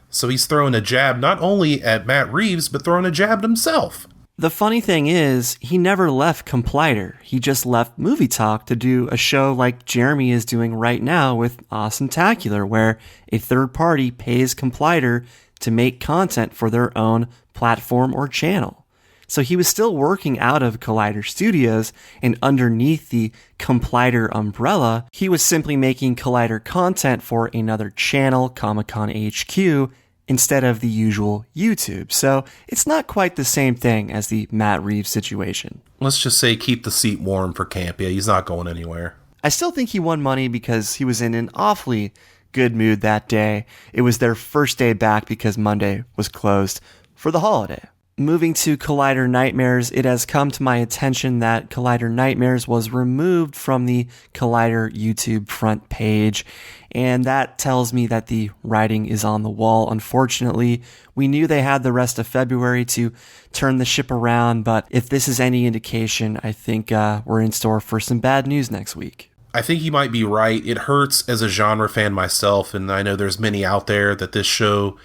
So he's throwing a jab not only at Matt Reeves, but throwing a jab at himself. The funny thing is, he never left Complider. He just left Movie Talk to do a show like Jeremy is doing right now with Awesometacular, where a third party pays Complider to make content for their own platform or channel. So he was still working out of Collider Studios, and underneath the Complider umbrella, he was simply making Collider content for another channel, Comic-Con HQ, instead of the usual YouTube. So it's not quite the same thing as the Matt Reeves situation. Let's just say keep the seat warm for Campea. He's not going anywhere. I still think he won money because he was in an awfully good mood that day. It was their first day back because Monday was closed for the holiday. Moving to Collider Nightmares, it has come to my attention that Collider Nightmares was removed from the Collider YouTube front page, and that tells me that the writing is on the wall. Unfortunately, we knew they had the rest of February to turn the ship around, but if this is any indication, I think we're in store for some bad news next week. I think you might be right. It hurts as a genre fan myself, and I know there's many out there that this show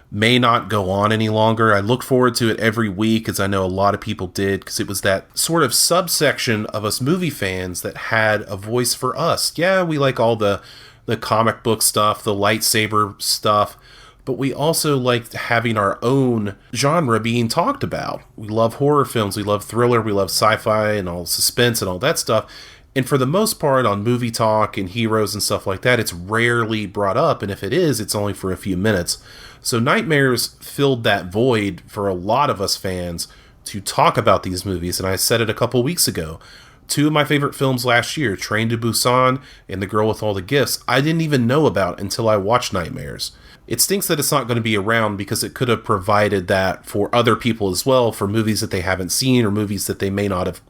may not go on any longer. I look forward to it every week, as I know a lot of people did, because it was that sort of subsection of us movie fans that had a voice for us. Yeah, we like all the comic book stuff, the lightsaber stuff, but we also liked having our own genre being talked about. We love horror films, we love thriller, we love sci-fi and all suspense and all that stuff. And for the most part on Movie Talk and Heroes and stuff like that, it's rarely brought up, and if it is, it's only for a few minutes. So Nightmares filled that void for a lot of us fans to talk about these movies, and I said it a couple weeks ago. 2 of my favorite films last year, Train to Busan and The Girl with All the Gifts, I didn't even know about until I watched Nightmares. It stinks that it's not going to be around because it could have provided that for other people as well, for movies that they haven't seen or movies that they may not have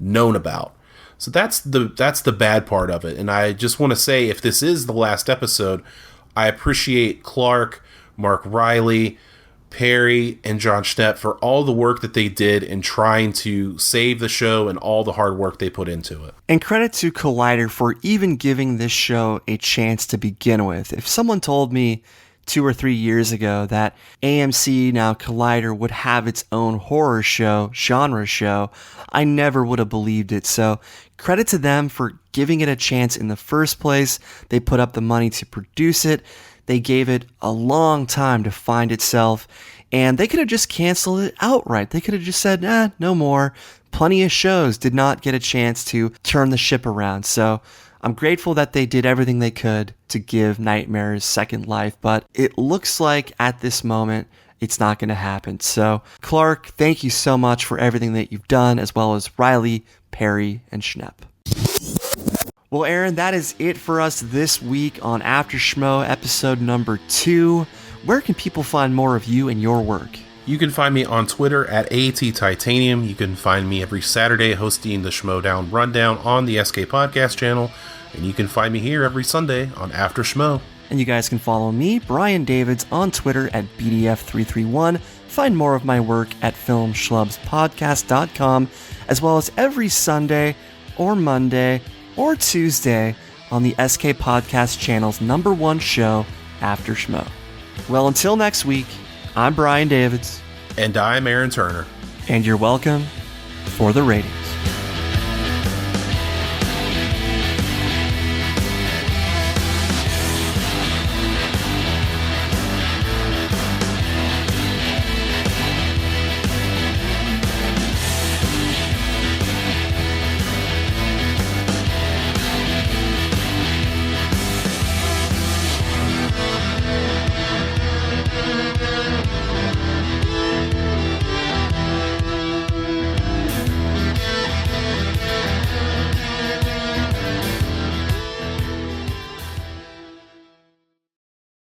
known about. So that's the bad part of it. And I just want to say, if this is the last episode, I appreciate Clark, Mark Riley, Perry, and John Schnepp for all the work that they did in trying to save the show and all the hard work they put into it. And credit to Collider for even giving this show a chance to begin with. If someone told me 2 or 3 years ago that AMC, now Collider, would have its own horror show, genre show, I never would have believed it. So credit to them for giving it a chance in the first place. They put up the money to produce it. They gave it a long time to find itself, and they could have just canceled it outright. They could have just said, no more. Plenty of shows did not get a chance to turn the ship around. So I'm grateful that they did everything they could to give Nightmares second life, but it looks like at this moment, it's not going to happen. So Clark, thank you so much for everything that you've done, as well as Riley, Perry, and Schnepp. Well, Aaron, that is it for us this week on After Schmoe, episode number 2. Where can people find more of you and your work? You can find me on Twitter at AAT Titanium. You can find me every Saturday hosting the Schmoedown Rundown on the SK Podcast channel. And you can find me here every Sunday on After Schmoe. And you guys can follow me, Brian Davids, on Twitter at BDF331. Find more of my work at filmschlubspodcast.com, as well as every Sunday or Monday or Tuesday on the SK Podcast channel's #1 show, After Schmoe. Well, until next week, I'm Brian Davids. And I'm Aaron Turner. And you're welcome for the ratings.